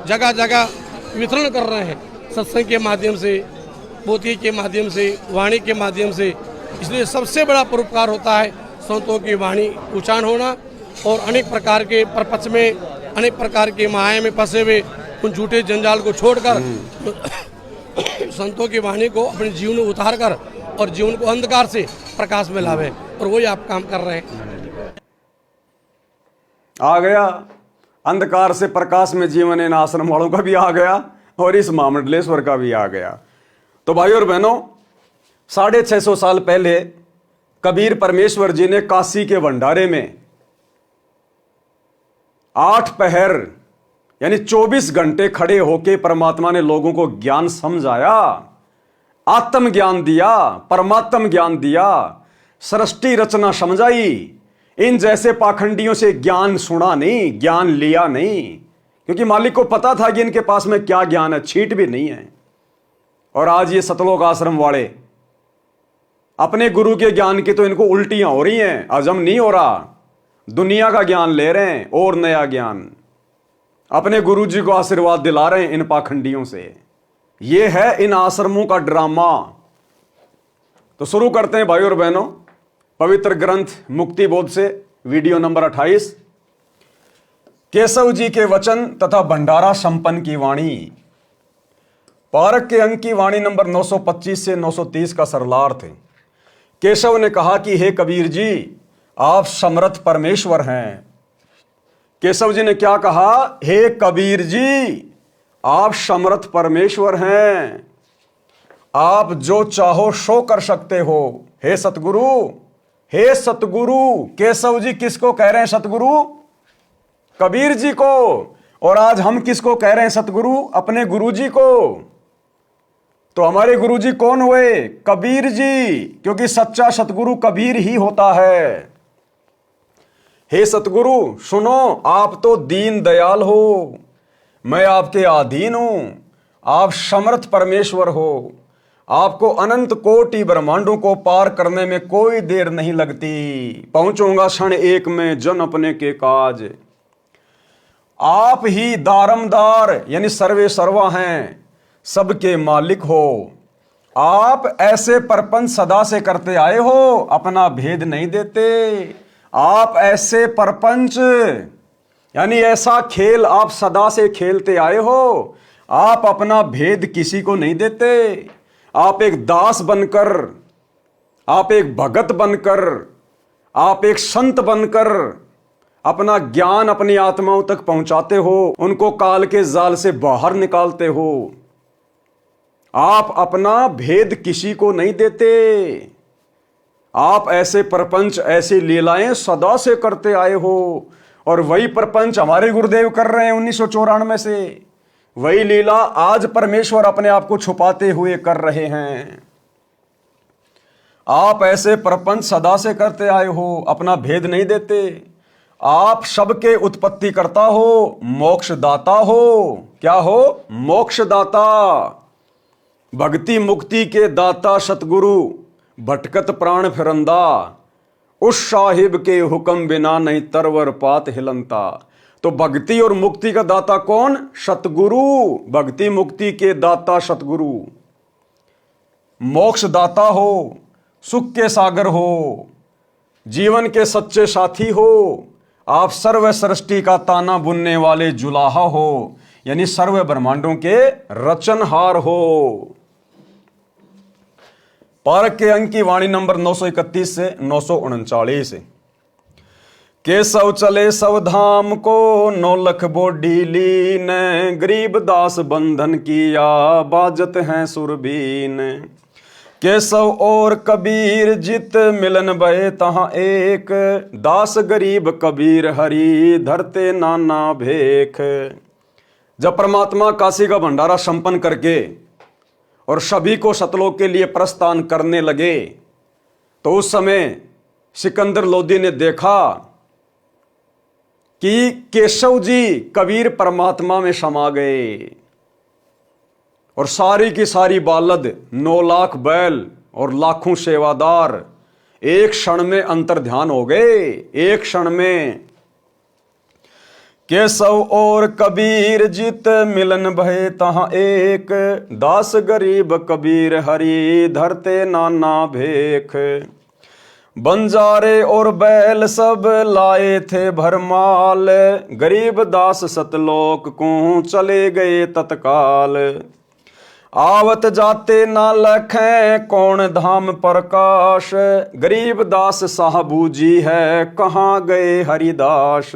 जगह जगह वितरण कर रहे हैं, सत्संग के माध्यम से, पोथी के माध्यम से, वाणी के माध्यम से। इसलिए सबसे बड़ा परोपकार होता है संतों की वाणी उच्चारण होना, और अनेक प्रकार के प्रपंच में, अनेक प्रकार के माया में फंसे हुए उन झूठे जंजाल को छोड़कर संतों की वाणी को अपने जीवन में उतार कर और जीवन को अंधकार से प्रकाश में लावे, और वही आप काम कर रहे हैं। आ गया अंधकार से प्रकाश में जीवन, इन आश्रम वालों का भी आ गया और इस महामंडलेश्वर का भी आ गया। तो भाई और बहनों, 650 साल पहले कबीर परमेश्वर जी ने काशी के भंडारे में 8 पहर यानी 24 घंटे खड़े होके परमात्मा ने लोगों को ज्ञान समझाया, आत्म ज्ञान दिया, परमात्म ज्ञान दिया, सृष्टि रचना समझाई। इन जैसे पाखंडियों से ज्ञान सुना नहीं, ज्ञान लिया नहीं, क्योंकि मालिक को पता था कि इनके पास में क्या ज्ञान है, छींट भी नहीं है। और आज ये सतलोक आश्रम वाले अपने गुरु के ज्ञान की तो इनको उल्टियां हो रही हैं, हजम नहीं हो रहा। दुनिया का ज्ञान ले रहे हैं और नया ज्ञान अपने गुरु जी को आशीर्वाद दिला रहे हैं इन पाखंडियों से। ये है इन आश्रमों का ड्रामा। तो शुरू करते हैं भाई और बहनों, पवित्र ग्रंथ मुक्ति बोध से वीडियो नंबर 28, केशव जी के वचन तथा भंडारा संपन्न की वाणी। पारक के अंक की वाणी नंबर 925 से 930 का सरलार्थ है। केशव ने कहा कि हे कबीर जी, आप समर्थ परमेश्वर हैं। केशव जी ने क्या कहा? हे कबीर जी, आप समर्थ परमेश्वर हैं, आप जो चाहो सो कर सकते हो। हे सतगुरु, हे सतगुरु। केशव जी किसको कह रहे हैं? सतगुरु कबीर जी को। और आज हम किसको कह रहे हैं सतगुरु? अपने गुरु जी को। तो हमारे गुरु जी कौन हुए? कबीर जी, क्योंकि सच्चा सतगुरु कबीर ही होता है। हे सतगुरु सुनो, आप तो दीन दयाल हो, मैं आपके अधीन हूं, आप समर्थ परमेश्वर हो, आपको अनंत कोटि ब्रह्मांडों को पार करने में कोई देर नहीं लगती। पहुंचूंगा क्षण एक में जन अपने के काज। आप ही दारमदार यानी सर्वे सर्वा हैं, सबके मालिक हो। आप ऐसे परपंच सदा से करते आए हो, अपना भेद नहीं देते। आप ऐसे परपंच यानी ऐसा खेल आप सदा से खेलते आए हो, आप अपना भेद किसी को नहीं देते। आप एक दास बनकर, आप एक भगत बनकर, आप एक संत बनकर अपना ज्ञान अपनी आत्माओं तक पहुंचाते हो, उनको काल के जाल से बाहर निकालते हो। आप अपना भेद किसी को नहीं देते। आप ऐसे प्रपंच, ऐसी लीलाएं सदा से करते आए हो, और वही प्रपंच हमारे गुरुदेव कर रहे हैं 1994 से। वही लीला आज परमेश्वर अपने आप को छुपाते हुए कर रहे हैं। आप ऐसे प्रपंच सदा से करते आए हो, अपना भेद नहीं देते। आप सबके उत्पत्ति करता हो, मोक्षदाता हो। क्या हो? मोक्षदाता, भक्ति मुक्ति के दाता सतगुरु, भटकत प्राण फिरंदा, उस साहिब के हुक्म बिना नहीं तरवर पात हिलंता। तो भक्ति और मुक्ति का दाता कौन? सतगुरु। भक्ति मुक्ति के दाता सतगुरु, मोक्ष दाता हो, सुख के सागर हो, जीवन के सच्चे साथी हो। आप सर्व सृष्टि का ताना बुनने वाले जुलाहा हो, यानी सर्व ब्रह्मांडों के रचनहार हो। पारक के अंक की वाणी नंबर 931 से 939। केशव चले सब धाम को, 9 लख बोडी लीन, गरीब दास बंधन किया, बाजत हैं सुरबीन। केशव और कबीर जित मिलन भये तहां एक, दास गरीब कबीर हरि धरते नाना भेख। जब परमात्मा काशी का भंडारा संपन्न करके और सभी को सतलोक के लिए प्रस्थान करने लगे, तो उस समय सिकंदर लोदी ने देखा कि केशव जी कबीर परमात्मा में समा गए, और सारी की सारी बालद, 9 लाख बैल और लाखों सेवादार एक क्षण में अंतर्ध्यान हो गए। एक क्षण में केशव और कबीर जित मिलन भये तहां एक, दास गरीब कबीर हरि धरते नाना भेख। बंजारे और बैल सब लाए थे भरमाल, गरीब दास सतलोक को चले गए तत्काल। आवत जाते ना लखें कौन धाम प्रकाश, गरीब दास साहबू जी है कहाँ गए हरिदास।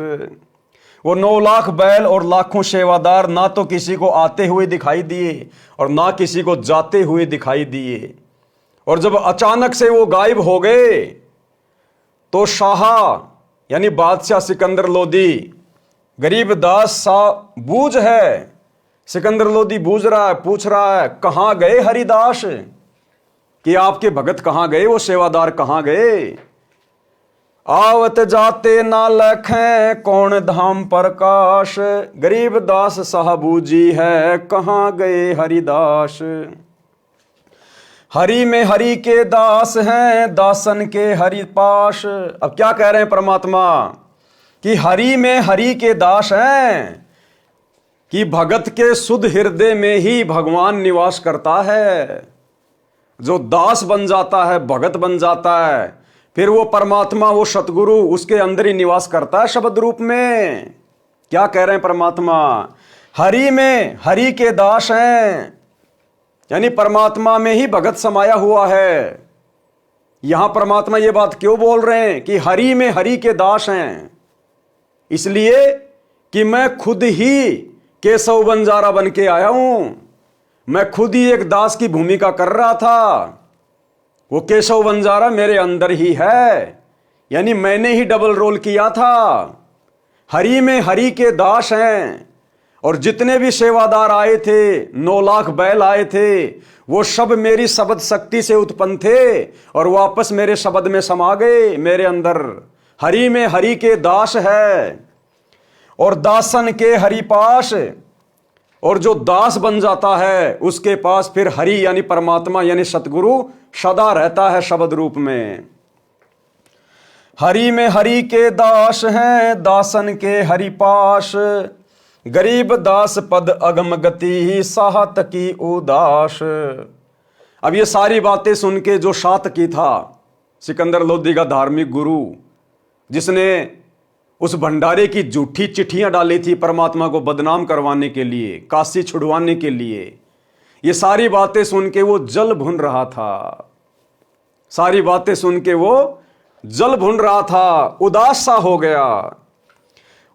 वो 9 लाख बैल और लाखों सेवादार ना तो किसी को आते हुए दिखाई दिए और ना किसी को जाते हुए दिखाई दिए। और जब अचानक से वो गायब हो गए, तो शाह यानी बादशाह सिकंदर लोदी, गरीब दास सा बूझ है, सिकंदर लोदी बूझ रहा है, पूछ रहा है कहां गए हरिदास, कि आपके भगत कहां गए, वो सेवादार कहां गए। आवत जाते ना लखें कौन धाम प्रकाश, गरीब दास साहबू जी है कहाँ गए हरिदास। हरि में हरि के दास हैं दासन के हरि पाश। अब क्या कह रहे हैं परमात्मा कि हरि में हरि के दास हैं, कि भगत के शुद्ध हृदय में ही भगवान निवास करता है। जो दास बन जाता है, भगत बन जाता है, फिर वो परमात्मा, वो सतगुरु उसके अंदर ही निवास करता है शब्द रूप में। क्या कह रहे हैं परमात्मा, हरि में हरि के दास हैं, यानी परमात्मा में ही भगत समाया हुआ है। यहां परमात्मा ये बात क्यों बोल रहे हैं कि हरि में हरि के दास हैं? इसलिए कि मैं खुद ही केशव बंजारा बन के आया हूं। मैं खुद ही एक दास की भूमिका कर रहा था। वो केशव बंजारा मेरे अंदर ही है, यानी मैंने ही डबल रोल किया था। हरि में हरि के दास हैं, और जितने भी सेवादार आए थे, 9 लाख बैल आए थे, वो सब मेरी शब्द शक्ति से उत्पन्न थे और वापस मेरे शब्द में समा गए मेरे अंदर। हरि में हरि के दास है और दासन के हरि पास। और जो दास बन जाता है उसके पास फिर हरि यानी परमात्मा यानी सतगुरु सदा रहता है शब्द रूप में। हरि में हरि के दास हैं दासन के हरि पास, गरीब दास पद अगम गति साहत की उदास। अब ये सारी बातें सुन के जो सातकी था, सिकंदर लोदी का धार्मिक गुरु, जिसने उस भंडारे की झूठी चिट्ठियां डाली थी परमात्मा को बदनाम करवाने के लिए, काशी छुड़वाने के लिए, ये सारी बातें सुन के वो जल भुन रहा था। सारी बातें सुन के वो जल भुन रहा था, उदास सा हो गया।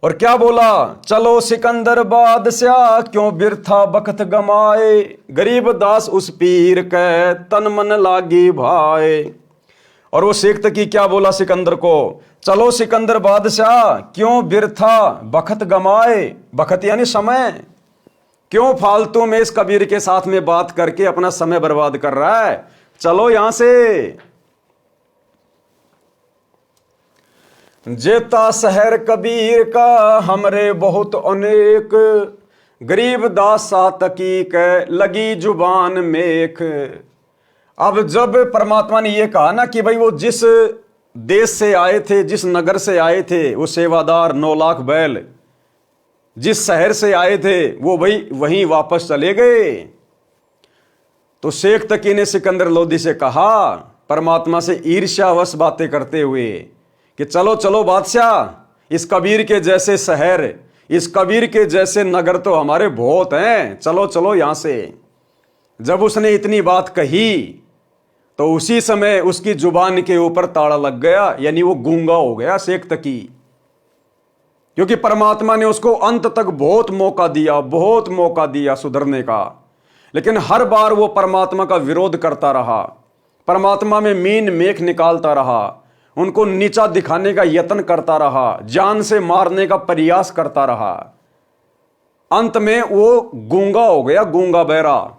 और क्या बोला, चलो सिकंदर बादशाह क्यों बिरथा बखत गमाए, गरीब दास उस पीर के तन मन लागी भाए। और वो शेख तकी क्या बोला सिकंदर को, चलो सिकंदर बादशाह क्यों बिरथा बखत गमाए, बखत यानी समय, क्यों फालतू में इस कबीर के साथ में बात करके अपना समय बर्बाद कर रहा है, चलो यहां से। जेता शहर कबीर का हमरे बहुत अनेक, गरीब दास सातकी के लगी जुबान मेख। अब जब परमात्मा ने यह कहा ना कि भाई वो जिस देश से आए थे, जिस नगर से आए थे, वो सेवादार 9 लाख बैल जिस शहर से आए थे वो भाई वहीं वापस चले गए। तो शेख तकी ने सिकंदर लोदी से कहा, परमात्मा से ईर्ष्यावश बातें करते हुए, कि चलो चलो बादशाह, इस कबीर के जैसे शहर, इस कबीर के जैसे नगर तो हमारे बहुत हैं, चलो चलो यहां से। जब उसने इतनी बात कही तो उसी समय उसकी जुबान के ऊपर ताला लग गया, यानी वो गूंगा हो गया शेख तकी। क्योंकि परमात्मा ने उसको अंत तक बहुत मौका दिया, बहुत मौका दिया सुधरने का, लेकिन हर बार वो परमात्मा का विरोध करता रहा, परमात्मा में मीन मेख निकालता रहा, उनको नीचा दिखाने का यत्न करता रहा, जान से मारने का प्रयास करता रहा। अंत में वो गूंगा हो गया, गूंगा बहरा।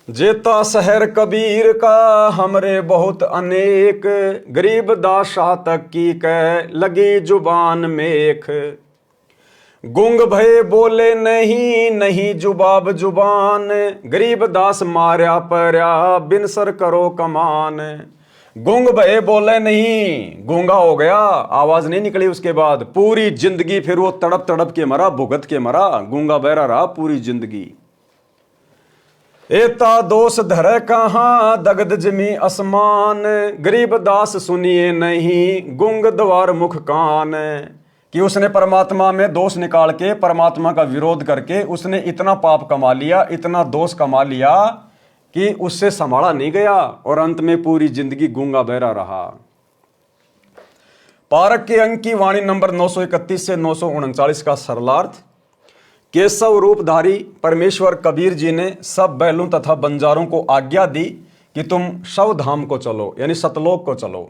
जेता शहर कबीर का हमरे बहुत अनेक, गरीब दास सातक की कह लगी जुबान मेख। गुंग भय बोले नहीं नहीं जुबाब जुबान, गरीब दास मार्या पर्या बिनसर करो कमान। गुंग भय बोले नहीं, गूंगा हो गया, आवाज नहीं निकली। उसके बाद पूरी जिंदगी फिर वो तड़प तड़प के मरा, भुगत के मरा, गूंगा बहरा रहा पूरी जिंदगी। एता दोष धरे कहां दगद जमी आसमान, गरीब दास सुनिए नहीं गुंग द्वार मुख कान। कि उसने परमात्मा में दोष निकाल के, परमात्मा का विरोध करके उसने इतना पाप कमा लिया, इतना दोष कमा लिया कि उससे संभाला नहीं गया और अंत में पूरी जिंदगी गूंगा बहरा रहा। पारक के अंक की वाणी नंबर 931 से 939 का सरलार्थ। केशव रूपधारी परमेश्वर कबीर जी ने सब बैलों तथा बंजारों को आज्ञा दी कि तुम शवधाम को चलो, यानी सतलोक को चलो।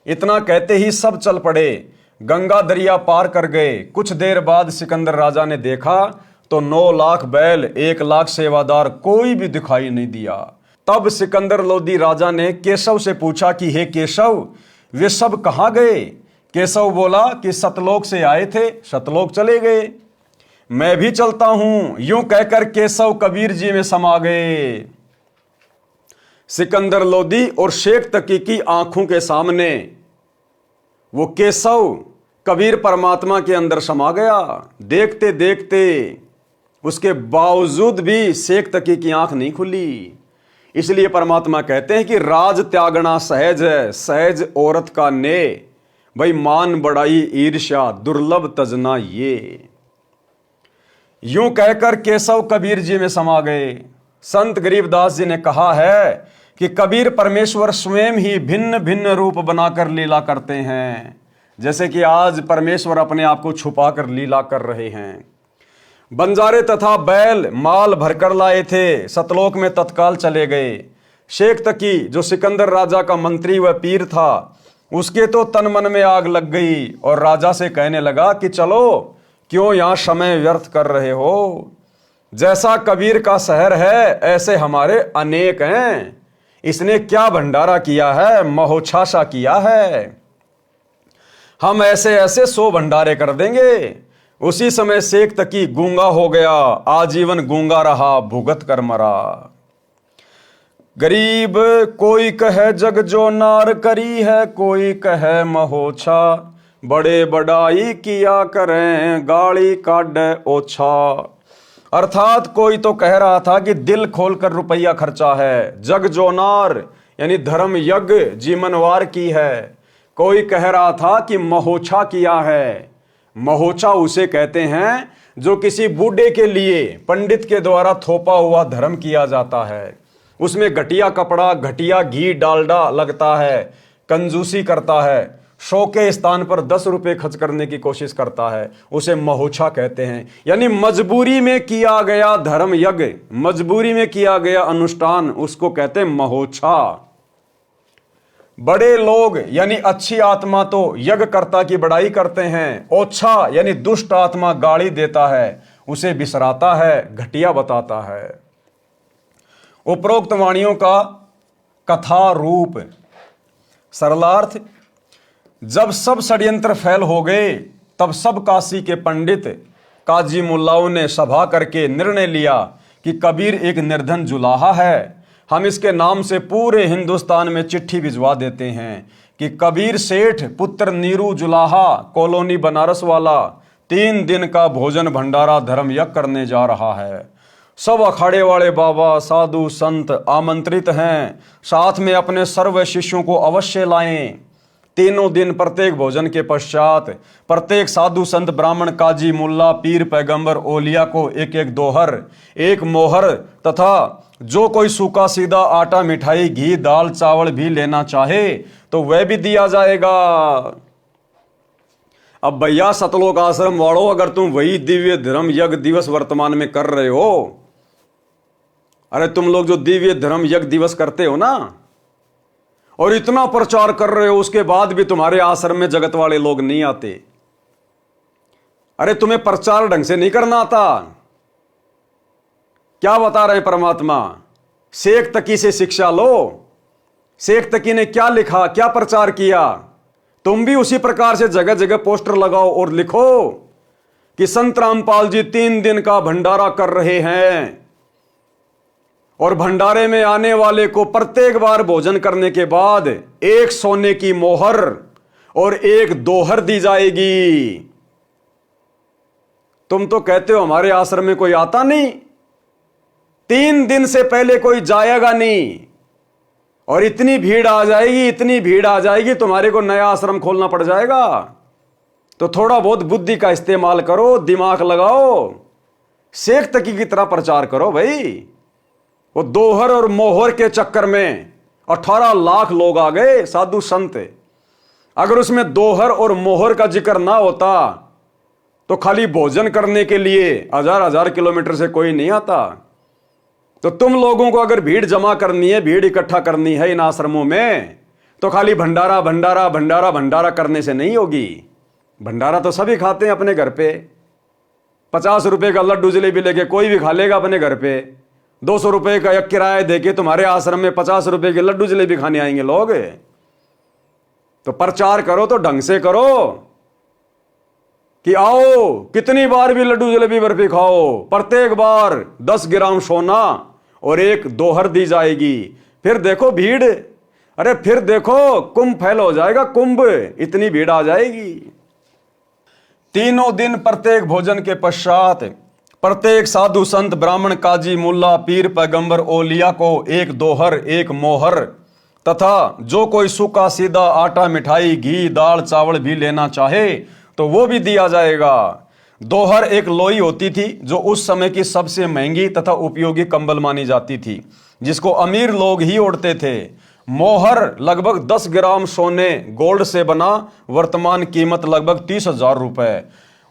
इतना कहते ही सब चल पड़े, गंगा दरिया पार कर गए। कुछ देर बाद सिकंदर राजा ने देखा तो 9 लाख बैल, 1 लाख सेवादार, कोई भी दिखाई नहीं दिया। तब सिकंदर लोदी राजा ने केशव से पूछा कि हे केशव, वे सब कहाँ गए? केशव बोला कि सतलोक से आए थे, सतलोक चले गए। मैं भी चलता हूं, यूं कहकर केशव कबीर जी में समा गए। सिकंदर लोदी और शेख तकी की आंखों के सामने वो केशव कबीर परमात्मा के अंदर समा गया। देखते देखते उसके बावजूद भी शेख तकी की आंख नहीं खुली। इसलिए परमात्मा कहते हैं कि राज त्यागना सहज है, सहज औरत का ने, भाई मान बड़ाई ईर्ष्या दुर्लभ तजना ये। यूं कहकर केशव कबीर जी में समा गए। संत गरीबदास जी ने कहा है कि कबीर परमेश्वर स्वयं ही भिन्न भिन्न रूप बनाकर लीला करते हैं। जैसे कि आज परमेश्वर अपने आप को छुपाकर लीला कर रहे हैं। बंजारे तथा बैल माल भरकर लाए थे, सतलोक में तत्काल चले गए। शेख तकी जो सिकंदर राजा का मंत्री व पीर था, उसके तो तन मन में आग लग गई और राजा से कहने लगा कि चलो, क्यों यहां समय व्यर्थ कर रहे हो? जैसा कबीर का शहर है ऐसे हमारे अनेक हैं। इसने क्या भंडारा किया है, महोछाशा किया है, हम ऐसे ऐसे 100 भंडारे कर देंगे। उसी समय शेख तकी गूंगा हो गया, आजीवन गूंगा रहा, भुगत कर मरा। गरीब कोई कहे जग जो नार करी है, कोई कहे महोछा, बड़े बड़ाई किया करें गाड़ी काट ओछा। अर्थात कोई तो कह रहा था कि दिल खोलकर रुपया खर्चा है, जग जोनार यानी धर्म यज्ञ जीवनवार की है। कोई कह रहा था कि महोछा किया है। महोछा उसे कहते हैं जो किसी बूढ़े के लिए पंडित के द्वारा थोपा हुआ धर्म किया जाता है। उसमें घटिया कपड़ा, घटिया घी डालडा लगता है, कंजूसी करता है, 100 के स्थान पर 10 रुपए खर्च करने की कोशिश करता है, उसे महोछा कहते हैं। यानी मजबूरी में किया गया धर्म यज्ञ, मजबूरी में किया गया अनुष्ठान, उसको कहते हैं महोछा। बड़े लोग यानी अच्छी आत्मा तो यज्ञकर्ता की बड़ाई करते हैं, ओछा यानी दुष्ट आत्मा गाली देता है, उसे बिसराता है, घटिया बताता है। उपरोक्त वाणियों का कथा रूप सरलार्थ, जब सब षड्यंत्र फैल हो गए तब सब काशी के पंडित काजी मुल्लाओं ने सभा करके निर्णय लिया कि कबीर एक निर्धन जुलाहा है, हम इसके नाम से पूरे हिंदुस्तान में चिट्ठी भिजवा देते हैं कि कबीर सेठ पुत्र नीरू जुलाहा कॉलोनी बनारस वाला 3 दिन का भोजन भंडारा धर्म यज्ञ करने जा रहा है। सब अखाड़े वाले बाबा साधु संत आमंत्रित हैं, साथ में अपने सर्व शिष्यों को अवश्य लाएं। 3 दिन प्रत्येक भोजन के पश्चात प्रत्येक साधु संत ब्राह्मण काजी मुल्ला पीर पैगंबर ओलिया को एक एक दोहर, एक मोहर तथा जो कोई सूखा सीधा आटा मिठाई घी दाल चावल भी लेना चाहे तो वह भी दिया जाएगा। अब भैया सतलोक आश्रम वालों, अगर तुम वही दिव्य धर्म यज्ञ दिवस वर्तमान में कर रहे हो, अरे तुम लोग जो दिव्य धर्म यज्ञ दिवस करते हो ना, और इतना प्रचार कर रहे हो, उसके बाद भी तुम्हारे आश्रम में जगत वाले लोग नहीं आते। अरे तुम्हें प्रचार ढंग से नहीं करना आता। क्या बता रहे परमात्मा? शेख तकी से शिक्षा लो। शेख तकी ने क्या लिखा, क्या प्रचार किया, तुम भी उसी प्रकार से जगह जगह पोस्टर लगाओ और लिखो कि संत रामपाल जी 3 दिन का भंडारा कर रहे हैं और भंडारे में आने वाले को प्रत्येक बार भोजन करने के बाद 1 सोने की मोहर और 1 दोहर दी जाएगी। तुम तो कहते हो हमारे आश्रम में कोई आता नहीं, 3 दिन से पहले कोई जाएगा नहीं, और इतनी भीड़ आ जाएगी, इतनी भीड़ आ जाएगी, तुम्हारे को नया आश्रम खोलना पड़ जाएगा। तो थोड़ा बहुत बुद्धि का इस्तेमाल करो, दिमाग लगाओ, शेख तकी की तरह प्रचार करो भाई। वो दोहर और मोहर के चक्कर में 18 लाख लोग आ गए साधु संत। अगर उसमें दोहर और मोहर का जिक्र ना होता तो खाली भोजन करने के लिए 1000 किलोमीटर से कोई नहीं आता। तो तुम लोगों को अगर भीड़ जमा करनी है, भीड़ इकट्ठा करनी है इन आश्रमों में, तो खाली भंडारा भंडारा भंडारा भंडारा करने से नहीं होगी। भंडारा तो सभी खाते हैं अपने घर पे। 50 रुपए का लड्डू जलेबी लेके कोई भी खा लेगा अपने घर पे। 200 रुपए का एक किराया देके तुम्हारे आश्रम में 50 रुपए के लड्डू जलेबी खाने आएंगे लोग। तो प्रचार करो तो ढंग से करो कि आओ कितनी बार भी लड्डू जलेबी बर्फी खाओ, प्रत्येक बार 10 ग्राम सोना और 1 दोहर दी जाएगी। फिर देखो भीड़, अरे फिर देखो कुंभ फैल हो जाएगा, कुंभ, इतनी भीड़ आ जाएगी। 3 दिन प्रत्येक भोजन के पश्चात प्रत्येक साधु संत ब्राह्मण काजी मुल्ला पीर पैगंबर ओलिया को 1 दोहर 1 मोहर तथा जो कोई सूखा सीधा आटा मिठाई घी दाल चावल भी लेना चाहे तो वो भी दिया जाएगा। दोहर एक लोई होती थी जो उस समय की सबसे महंगी तथा उपयोगी कंबल मानी जाती थी, जिसको अमीर लोग ही ओढ़ते थे। मोहर लगभग 10 ग्राम सोने गोल्ड से बना, वर्तमान कीमत लगभग 30,000 रुपए।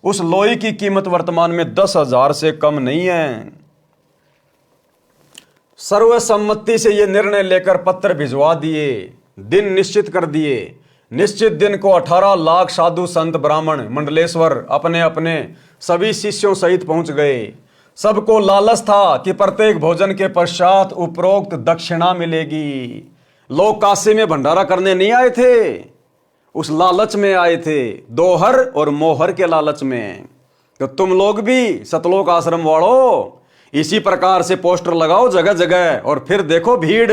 उस लोई की कीमत वर्तमान में 10,000 से कम नहीं है। सर्वसम्मति से ये निर्णय लेकर पत्र भिजवा दिए, दिन निश्चित कर दिए। निश्चित दिन को 18 लाख साधु संत ब्राह्मण मंडलेश्वर अपने अपने सभी शिष्यों सहित पहुंच गए। सबको लालच था कि प्रत्येक भोजन के पश्चात उपरोक्त दक्षिणा मिलेगी। लोग काशी में भंडारा करने नहीं आए थे, उस लालच में आए थे, दोहर और मोहर के लालच में। तो तुम लोग भी सतलोक आश्रम वालों इसी प्रकार से पोस्टर लगाओ जगह जगह, और फिर देखो भीड़,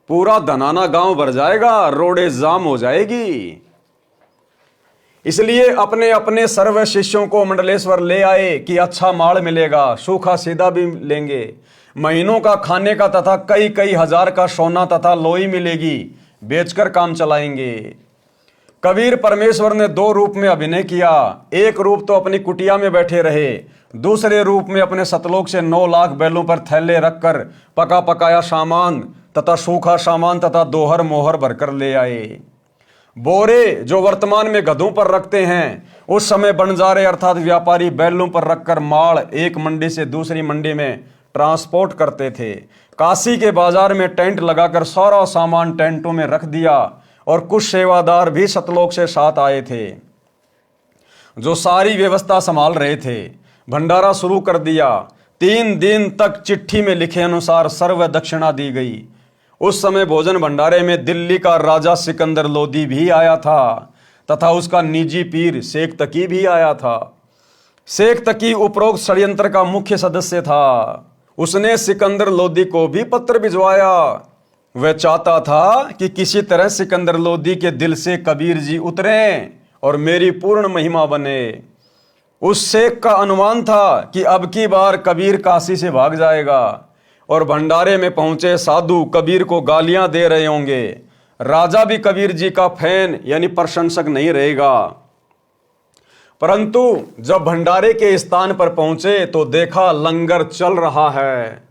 पूरा धनाना गांव भर जाएगा, रोडे जाम हो जाएगी। इसलिए अपने अपने सर्व शिष्यों को मंडलेश्वर ले आए कि अच्छा माल मिलेगा, सूखा सीधा भी लेंगे, महीनों का खाने का तथा कई कई हजार का सोना तथा लोई मिलेगी, बेचकर काम चलाएंगे। कबीर परमेश्वर ने 2 रूप में अभिनय किया। एक रूप तो अपनी कुटिया में बैठे रहे, दूसरे रूप में अपने सतलोक से 9 लाख बैलों पर थैले रखकर पका पकाया सामान तथा सूखा सामान तथा दोहर मोहर भरकर ले आए। बोरे जो वर्तमान में गधों पर रखते हैं, उस समय बंजारे अर्थात व्यापारी बैलों पर रखकर माल एक मंडी से दूसरी मंडी में ट्रांसपोर्ट करते थे। काशी के बाजार में टेंट लगाकर सारा सामान टेंटों में रख दिया, और कुछ सेवादार भी सतलोक से साथ आए थे जो सारी व्यवस्था संभाल रहे थे। भंडारा शुरू कर दिया। 3 दिन तक चिट्ठी में लिखे अनुसार सर्व दक्षिणा दी गई। उस समय भोजन भंडारे में दिल्ली का राजा सिकंदर लोदी भी आया था तथा उसका निजी पीर शेख तकी भी आया था। शेख तकी उपरोक्त षड्यंत्र का मुख्य सदस्य था। उसने सिकंदर लोदी को भी पत्र भिजवाया। वह चाहता था कि किसी तरह सिकंदर लोदी के दिल से कबीर जी उतरें और मेरी पूर्ण महिमा बने। उस शेख का अनुमान था कि अब की बार कबीर काशी से भाग जाएगा, और भंडारे में पहुंचे साधु कबीर को गालियां दे रहे होंगे। राजा भी कबीर जी का फैन यानी प्रशंसक नहीं रहेगा। परंतु जब भंडारे के स्थान पर पहुंचे तो देखा लंगर चल रहा है,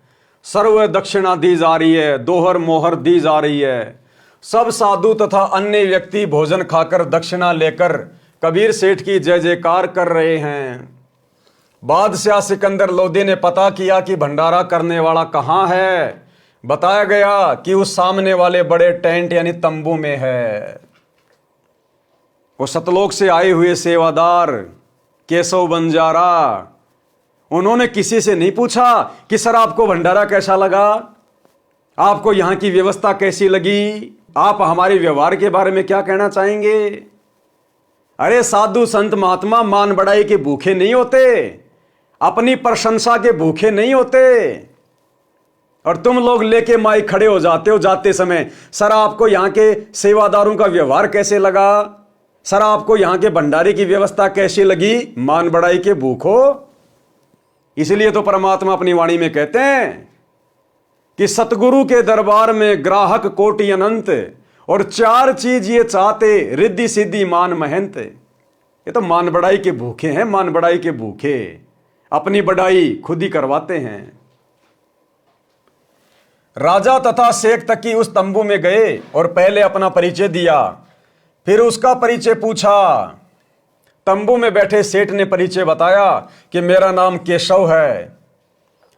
सर्व दक्षिणा दी जा रही है, दोहर मोहर दी जा रही है। सब साधु तथा अन्य व्यक्ति भोजन खाकर दक्षिणा लेकर कबीर सेठ की जय जयकार कर रहे हैं। बादशाह सिकंदर लोदी ने पता किया कि भंडारा करने वाला कहाँ है। बताया गया कि उस सामने वाले बड़े टेंट यानी तंबू में है। वो सतलोक से आए हुए सेवादार केशव बंजारा, उन्होंने किसी से नहीं पूछा कि सर आपको भंडारा कैसा लगा, आपको यहां की व्यवस्था कैसी लगी, आप हमारे व्यवहार के बारे में क्या कहना चाहेंगे। अरे साधु संत महात्मा मान बढ़ाई के भूखे नहीं होते, अपनी प्रशंसा के भूखे नहीं होते। और तुम लोग लेके माइक खड़े हो जाते हो जाते समय, सर आपको यहां के सेवादारों का व्यवहार कैसे लगा, सर आपको यहां के भंडारे की व्यवस्था कैसी लगी, मान बढ़ाई के भूखो। इसलिए तो परमात्मा अपनी वाणी में कहते हैं कि सतगुरु के दरबार में ग्राहक कोटि अनंत, और 4 चीज ये चाहते, रिद्धि सिद्धि मान महंत। ये तो मान बढ़ाई के भूखे हैं, मान बढ़ाई के भूखे, अपनी बढ़ाई खुद ही करवाते हैं। राजा तथा शेख तकी उस तंबू में गए और पहले अपना परिचय दिया, फिर उसका परिचय पूछा। तंबू में बैठे सेठ ने परिचय बताया कि मेरा नाम केशव है,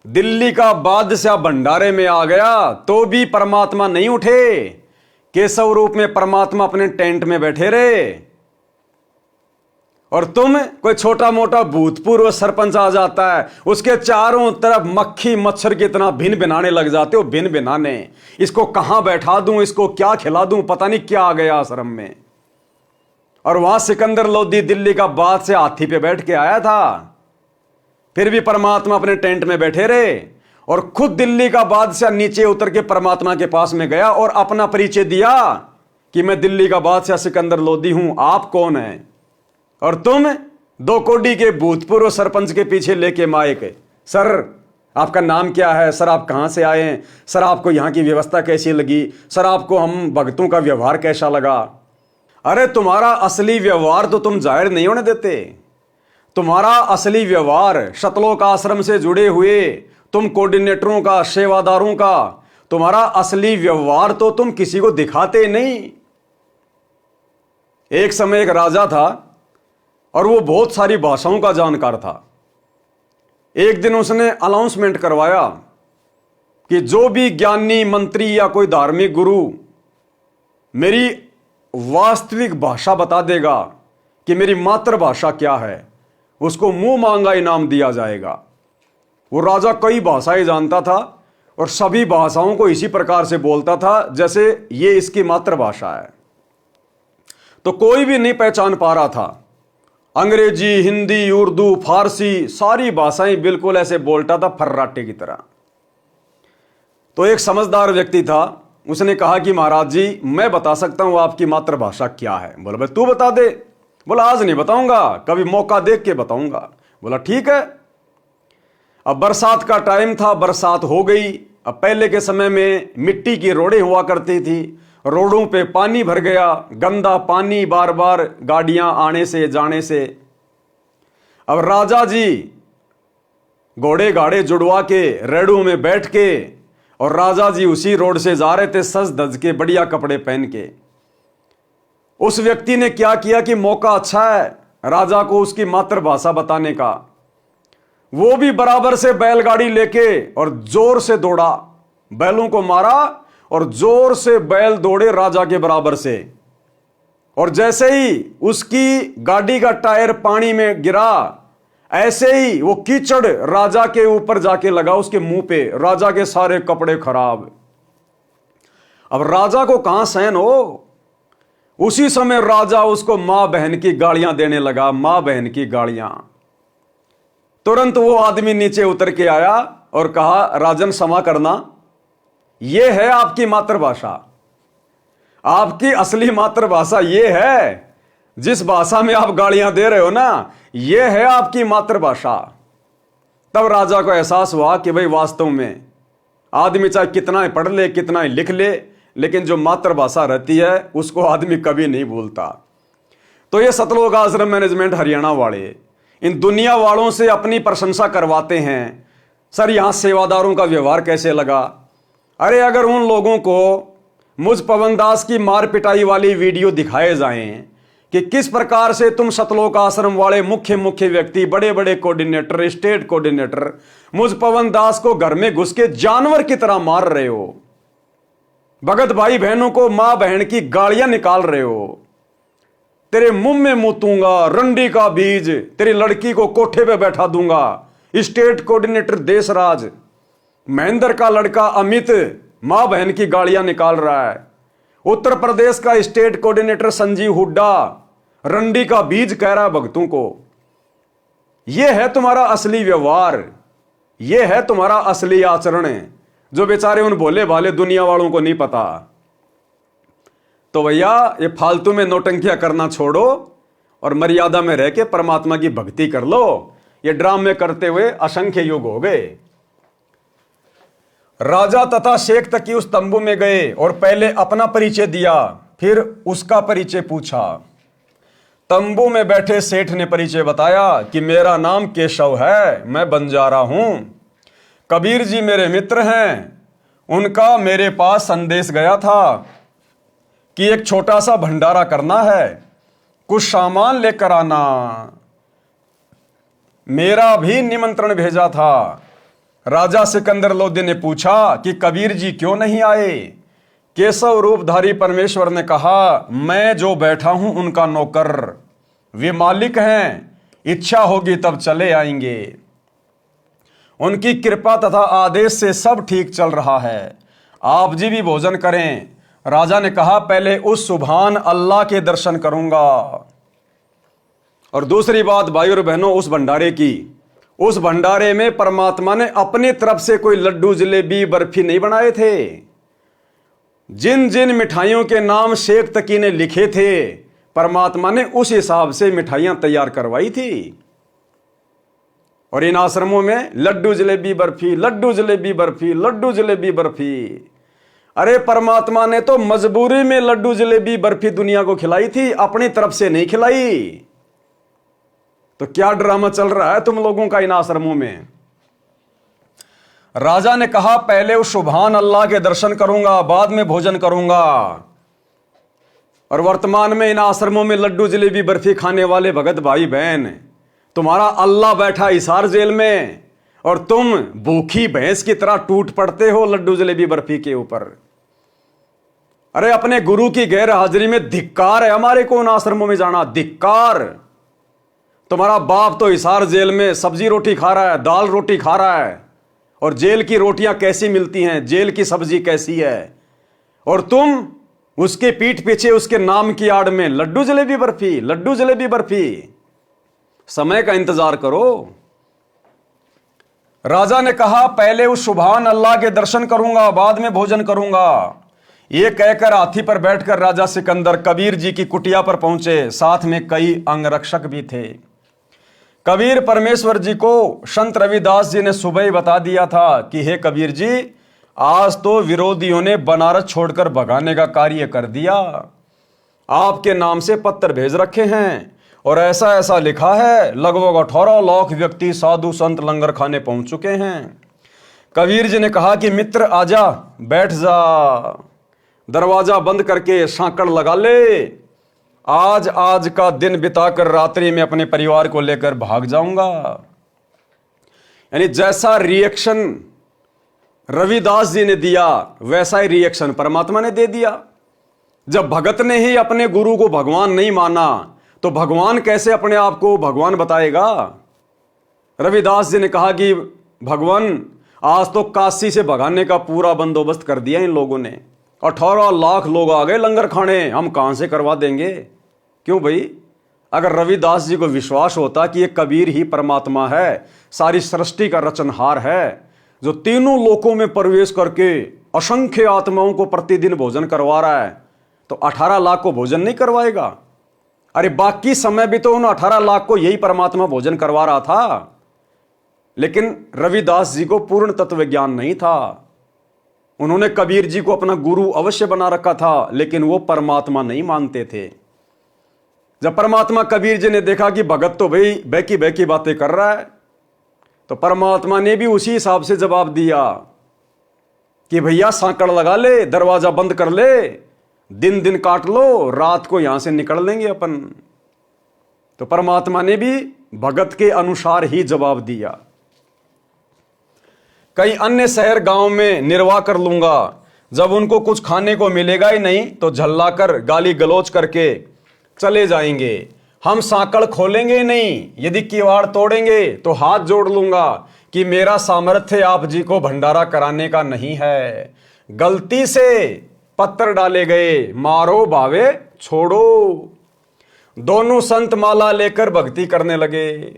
दिल्ली का बादशाह भंडारे में आ गया तो भी परमात्मा नहीं उठे। केशव रूप में परमात्मा अपने टेंट में बैठे रहे, और तुम कोई छोटा मोटा भूतपूर्व सरपंच आ जाता है, उसके चारों तरफ मक्खी मच्छर की तरह भिन भिनाने लग जाते हो। भिन भिनाने, इसको कहां बैठा दूं, इसको क्या खिला दूं, पता नहीं क्या आ गया आश्रम में। और वहां सिकंदर लोदी दिल्ली का बादशाह हाथी पे बैठ के आया था, फिर भी परमात्मा अपने टेंट में बैठे रहे और खुद दिल्ली का बादशाह नीचे उतर के परमात्मा के पास में गया और अपना परिचय दिया कि मैं दिल्ली का बादशाह सिकंदर लोदी हूं, आप कौन हैं? और तुम 2 कोडी के भूतपूर्व सरपंच के पीछे लेके माइक, सर आपका नाम क्या है, सर आप कहां से आए हैं, सर आपको यहां की व्यवस्था कैसी लगी, सर आपको हम भक्तों का व्यवहार कैसा लगा। अरे तुम्हारा असली व्यवहार तो तुम जाहिर नहीं होने देते। तुम्हारा असली व्यवहार शतलोक आश्रम से जुड़े हुए तुम कोऑर्डिनेटरों का, सेवादारों का, तुम्हारा असली व्यवहार तो तुम किसी को दिखाते नहीं। एक समय एक राजा था और वो बहुत सारी भाषाओं का जानकार था। एक दिन उसने अनाउंसमेंट करवाया कि जो भी ज्ञानी, मंत्री या कोई धार्मिक गुरु मेरी वास्तविक भाषा बता देगा कि मेरी मातृभाषा क्या है, उसको मुंह मांगा इनाम दिया जाएगा। वो राजा कई भाषाएं जानता था और सभी भाषाओं को इसी प्रकार से बोलता था जैसे ये इसकी मातृभाषा है। तो कोई भी नहीं पहचान पा रहा था। अंग्रेजी, हिंदी, उर्दू, फारसी, सारी भाषाएं बिल्कुल ऐसे बोलता था फर्राटे की तरह। तो एक समझदार व्यक्ति था, उसने कहा कि महाराज जी मैं बता सकता हूं आपकी मातृभाषा क्या है। बोला भाई तू बता दे। बोला आज नहीं बताऊंगा, कभी मौका देख के बताऊंगा। बोला ठीक है। अब बरसात का टाइम था, बरसात हो गई। अब पहले के समय में मिट्टी की रोडें हुआ करती थी, रोडों पे पानी भर गया, गंदा पानी, बार बार गाड़ियां आने से जाने से। अब राजा जी घोड़े गाड़े जुड़वा के रेड़ों में बैठ के, और राजा जी उसी रोड से जा रहे थे सज धज के, बढ़िया कपड़े पहन के। उस व्यक्ति ने क्या किया कि मौका अच्छा है राजा को उसकी मातृभाषा बताने का। वो भी बराबर से बैलगाड़ी लेके और जोर से दौड़ा, बैलों को मारा और जोर से बैल दौड़े राजा के बराबर से। और जैसे ही उसकी गाड़ी का टायर पानी में गिरा, ऐसे ही वो कीचड़ राजा के ऊपर जाके लगा, उसके मुंह पे। राजा के सारे कपड़े खराब। अब राजा को कहां सहन हो। उसी समय राजा उसको मां बहन की गालियां देने लगा, मां बहन की गालियां। तुरंत वो आदमी नीचे उतर के आया और कहा राजन क्षमा करना, यह है आपकी मातृभाषा। आपकी असली मातृभाषा यह है, जिस भाषा में आप गालियां दे रहे हो ना, यह है आपकी मातृभाषा। तब राजा को एहसास हुआ कि भाई वास्तव में आदमी चाहे कितना ही पढ़ ले, कितना ही लिख ले, लेकिन जो मातृभाषा रहती है उसको आदमी कभी नहीं भूलता। तो ये सतलोक आश्रम मैनेजमेंट हरियाणा वाले इन दुनिया वालों से अपनी प्रशंसा करवाते हैं, सर यहां सेवादारों का व्यवहार कैसे लगा। अरे अगर उन लोगों को मुझ पवन दास की मार पिटाई वाली वीडियो दिखाए जाएं कि किस प्रकार से तुम सतलोक आश्रम वाले मुख्य व्यक्ति, बड़े बड़े कोऑर्डिनेटर, स्टेट कोऑर्डिनेटर मुझ पवन दास को घर में घुस के जानवर की तरह मार रहे हो, भगत भाई बहनों को मां बहन की गालियां निकाल रहे हो, तेरे मुंह में मुतूंगा रंडी का बीज, तेरी लड़की को कोठे पे बैठा दूंगा। स्टेट कोऑर्डिनेटर देशराज, महेंद्र का लड़का अमित मां बहन की गालियां निकाल रहा है। उत्तर प्रदेश का स्टेट कोऑर्डिनेटर संजीव हुड्डा रंडी का बीज कह रहा है भक्तों को। यह है तुम्हारा असली व्यवहार, यह है तुम्हारा असली आचरण, जो बेचारे उन भोले भाले दुनिया वालों को नहीं पता। तो भैया ये फालतू में नौटंकियां करना छोड़ो और मर्यादा में रह के परमात्मा की भक्ति कर लो। ये ड्रामे करते हुए असंख्य युग हो गए। राजा तथा शेख तकी उस तंबू में गए और पहले अपना परिचय दिया, फिर उसका परिचय पूछा। तंबू में बैठे सेठ ने परिचय बताया कि मेरा नाम केशव है, मैं बंजारा हूं। कबीर जी मेरे मित्र हैं, उनका मेरे पास संदेश गया था कि एक छोटा सा भंडारा करना है, कुछ सामान लेकर आना। मेरा भी निमंत्रण भेजा था। राजा सिकंदर लोदी ने पूछा कि कबीर जी क्यों नहीं आए। केशव रूपधारी परमेश्वर ने कहा, मैं जो बैठा हूं उनका नौकर, वे मालिक हैं, इच्छा होगी तब चले आएंगे। उनकी कृपा तथा आदेश से सब ठीक चल रहा है, आप जी भी भोजन करें। राजा ने कहा, पहले उस सुभान अल्लाह के दर्शन करूंगा। और दूसरी बात भाई और बहनों, उस भंडारे में परमात्मा ने अपनी तरफ से कोई लड्डू जलेबी बर्फी नहीं बनाए थे। जिन जिन मिठाइयों के नाम शेख तकी ने लिखे थे, परमात्मा ने उस हिसाब से मिठाइयां तैयार करवाई थी। और इन आश्रमों में लड्डू जलेबी बर्फी, लड्डू जलेबी बर्फी, लड्डू जलेबी बर्फी। अरे परमात्मा ने तो मजबूरी में लड्डू जलेबी बर्फी दुनिया को खिलाई थी, अपनी तरफ से नहीं खिलाई। तो क्या ड्रामा चल रहा है तुम लोगों का इन आश्रमों में? राजा ने कहा पहले उस सुभान अल्लाह के दर्शन करूंगा, बाद में भोजन करूंगा। और वर्तमान में इन आश्रमों में लड्डू जलेबी बर्फी खाने वाले भगत भाई बहन, तुम्हारा अल्लाह बैठा हिसार जेल में और तुम भूखी भैंस की तरह टूट पड़ते हो लड्डू जलेबी बर्फी के ऊपर। अरे अपने गुरु की गैर हाजिरी में धिक्कार है हमारे को उन आश्रमों में जाना, धिक्कार। तुम्हारा बाप तो हिसार जेल में सब्जी रोटी खा रहा है, दाल रोटी खा रहा है, और जेल की रोटियां कैसी मिलती हैं, जेल की सब्जी कैसी है, और तुम उसके पीठ पीछे उसके नाम की आड़ में लड्डू जलेबी बर्फी, लड्डू जलेबी बर्फी। समय का इंतजार करो। राजा ने कहा पहले उस सुभान अल्लाह के दर्शन करूंगा, बाद में भोजन करूंगा। यह कहकर हाथी पर बैठकर राजा सिकंदर कबीर जी की कुटिया पर पहुंचे। साथ में कई अंगरक्षक भी थे। कबीर परमेश्वर जी को संत रविदास जी ने सुबह ही बता दिया था कि हे कबीर जी, आज तो विरोधियों ने बनारस छोड़कर भगाने का कार्य कर दिया। आपके नाम से पत्र भेज रखे हैं और ऐसा ऐसा लिखा है, लगभग 18 लाख व्यक्ति साधु संत लंगर खाने पहुंच चुके हैं। कबीर जी ने कहा कि मित्र आजा, बैठ जा, दरवाजा बंद करके सांकड़ लगा ले। आज का दिन बिताकर रात्रि में अपने परिवार को लेकर भाग जाऊंगा। यानी जैसा रिएक्शन रविदास जी ने दिया वैसा ही रिएक्शन परमात्मा ने दे दिया। जब भगत ने ही अपने गुरु को भगवान नहीं माना तो भगवान कैसे अपने आप को भगवान बताएगा? रविदास जी ने कहा कि भगवान आज तो काशी से भगाने का पूरा बंदोबस्त कर दिया इन लोगों ने। 18 लाख लोग आ गए लंगर खाने, हम कहां से करवा देंगे? क्यों भाई? अगर रविदास जी को विश्वास होता कि ये कबीर ही परमात्मा है, सारी सृष्टि का रचनहार है, जो तीनों लोकों में प्रवेश करके असंख्य आत्माओं को प्रतिदिन भोजन करवा रहा है, तो 18 लाख को भोजन नहीं करवाएगा? अरे बाकी समय भी तो उन 18 लाख को यही परमात्मा भोजन करवा रहा था। लेकिन रविदास जी को पूर्ण तत्व ज्ञान नहीं था। उन्होंने कबीर जी को अपना गुरु अवश्य बना रखा था, लेकिन वो परमात्मा नहीं मानते थे। जब परमात्मा कबीर जी ने देखा कि भगत तो भाई बैकी बैकी बातें कर रहा है, तो परमात्मा ने भी उसी हिसाब से जवाब दिया कि भैया सांकड़ लगा ले, दरवाजा बंद कर ले, दिन दिन काट लो, रात को यहां से निकल लेंगे अपन। तो परमात्मा ने भी भगत के अनुसार ही जवाब दिया। कई अन्य शहर गांव में निर्वाह कर लूंगा, जब उनको कुछ खाने को मिलेगा ही नहीं तो झल्लाकर गाली गलौज करके चले जाएंगे। हम सांकड़ खोलेंगे ही नहीं, यदि किवाड़ तोड़ेंगे तो हाथ जोड़ लूंगा कि मेरा सामर्थ्य आप जी को भंडारा कराने का नहीं है। गलती से पत्थर डाले गए, मारो भावे छोड़ो। दोनों संत माला लेकर भक्ति करने लगे।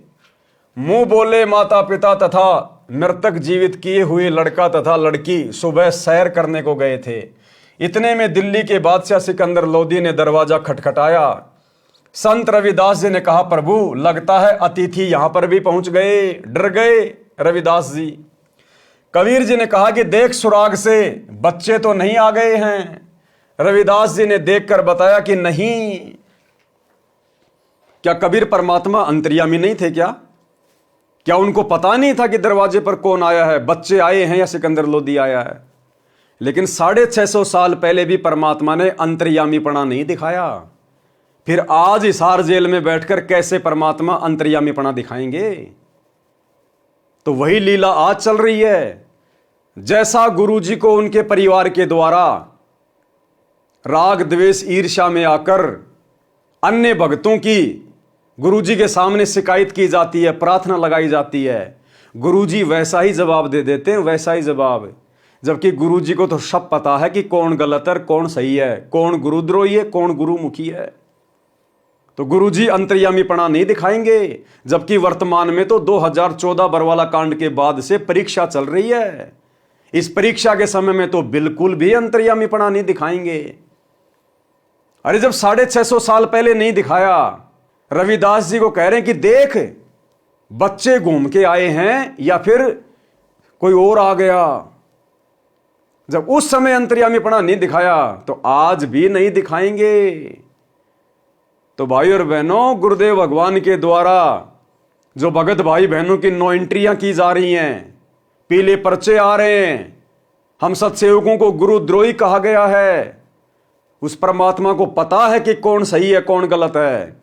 मुंह बोले माता पिता तथा मृतक जीवित किए हुए लड़का तथा लड़की सुबह सैर करने को गए थे। इतने में दिल्ली के बादशाह सिकंदर लोदी ने दरवाजा खटखटाया। संत रविदास जी ने कहा, प्रभु लगता है अतिथि यहां पर भी पहुंच गए। डर गए रविदास जी। कबीर जी ने कहा कि देख सुराग से बच्चे तो नहीं आ गए हैं। रविदास जी ने देखकर बताया कि नहीं। क्या कबीर परमात्मा अंतर्यामी नहीं थे क्या उनको पता नहीं था कि दरवाजे पर कौन आया है, बच्चे आए हैं या सिकंदर लोदी आया है? लेकिन 650 साल पहले भी परमात्मा ने अंतर्यामीपना नहीं दिखाया। फिर आज हिसार जेल में बैठकर कैसे परमात्मा अंतर्यामीपना दिखाएंगे? तो वही लीला आज चल रही है। जैसा गुरुजी को उनके परिवार के द्वारा राग द्वेष ईर्ष्या में आकर अन्य भक्तों की गुरुजी के सामने शिकायत की जाती है, प्रार्थना लगाई जाती है, गुरुजी वैसा ही जवाब दे देते हैं, वैसा ही जवाब। जबकि गुरुजी को तो सब पता है कि कौन गलत है, कौन सही है, कौन गुरुद्रोही है, कौन गुरुमुखी है। तो गुरुजी अंतर्यामीपना नहीं दिखाएंगे, जबकि वर्तमान में तो 2014 बरवाला कांड के बाद से परीक्षा चल रही है। इस परीक्षा के समय में तो बिल्कुल भी अंतर्यामीपना नहीं दिखाएंगे। अरे जब 650 साल पहले नहीं दिखाया, रविदास जी को कह रहे हैं कि देख बच्चे घूम के आए हैं या फिर कोई और आ गया। जब उस समय अंतर्यामीपना नहीं दिखाया तो आज भी नहीं दिखाएंगे। तो भाई और बहनों, गुरुदेव भगवान के द्वारा जो भगत भाई बहनों की 9 एंट्रियां की जा रही हैं, पीले पर्चे आ रहे हैं, हम सत्सेवकों को गुरुद्रोही कहा गया है। उस परमात्मा को पता है कि कौन सही है कौन गलत है,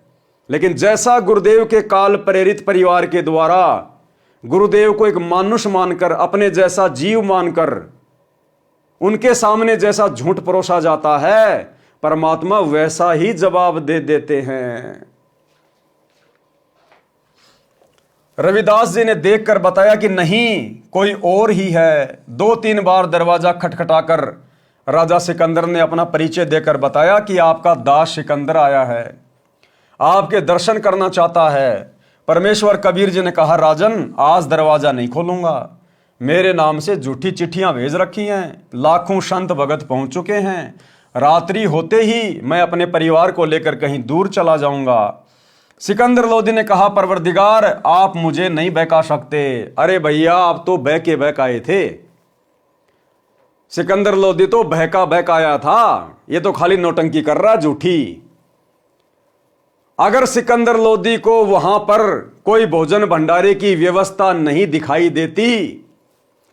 लेकिन जैसा गुरुदेव के काल प्रेरित परिवार के द्वारा गुरुदेव को एक मानुष मानकर, अपने जैसा जीव मानकर उनके सामने जैसा झूठ परोसा जाता है, परमात्मा वैसा ही जवाब दे देते हैं। रविदास जी ने देखकर बताया कि नहीं, कोई और ही है। 2-3 बार दरवाजा खटखटाकर राजा सिकंदर ने अपना परिचय देकर बताया कि आपका दास सिकंदर आया है, आपके दर्शन करना चाहता है। परमेश्वर कबीर जी ने कहा, राजन आज दरवाजा नहीं खोलूंगा, मेरे नाम से झूठी चिट्ठियां भेज रखी हैं, लाखों संत भगत पहुंच चुके हैं, रात्रि होते ही मैं अपने परिवार को लेकर कहीं दूर चला जाऊंगा। सिकंदर लोदी ने कहा, परवरदिगार आप मुझे नहीं बहका सकते। अरे भैया, आप तो बह के बहकाए थे। सिकंदर लोदी तो बहकाया था, ये तो खाली नौटंकी कर रहा झूठी। अगर सिकंदर लोदी को वहां पर कोई भोजन भंडारे की व्यवस्था नहीं दिखाई देती,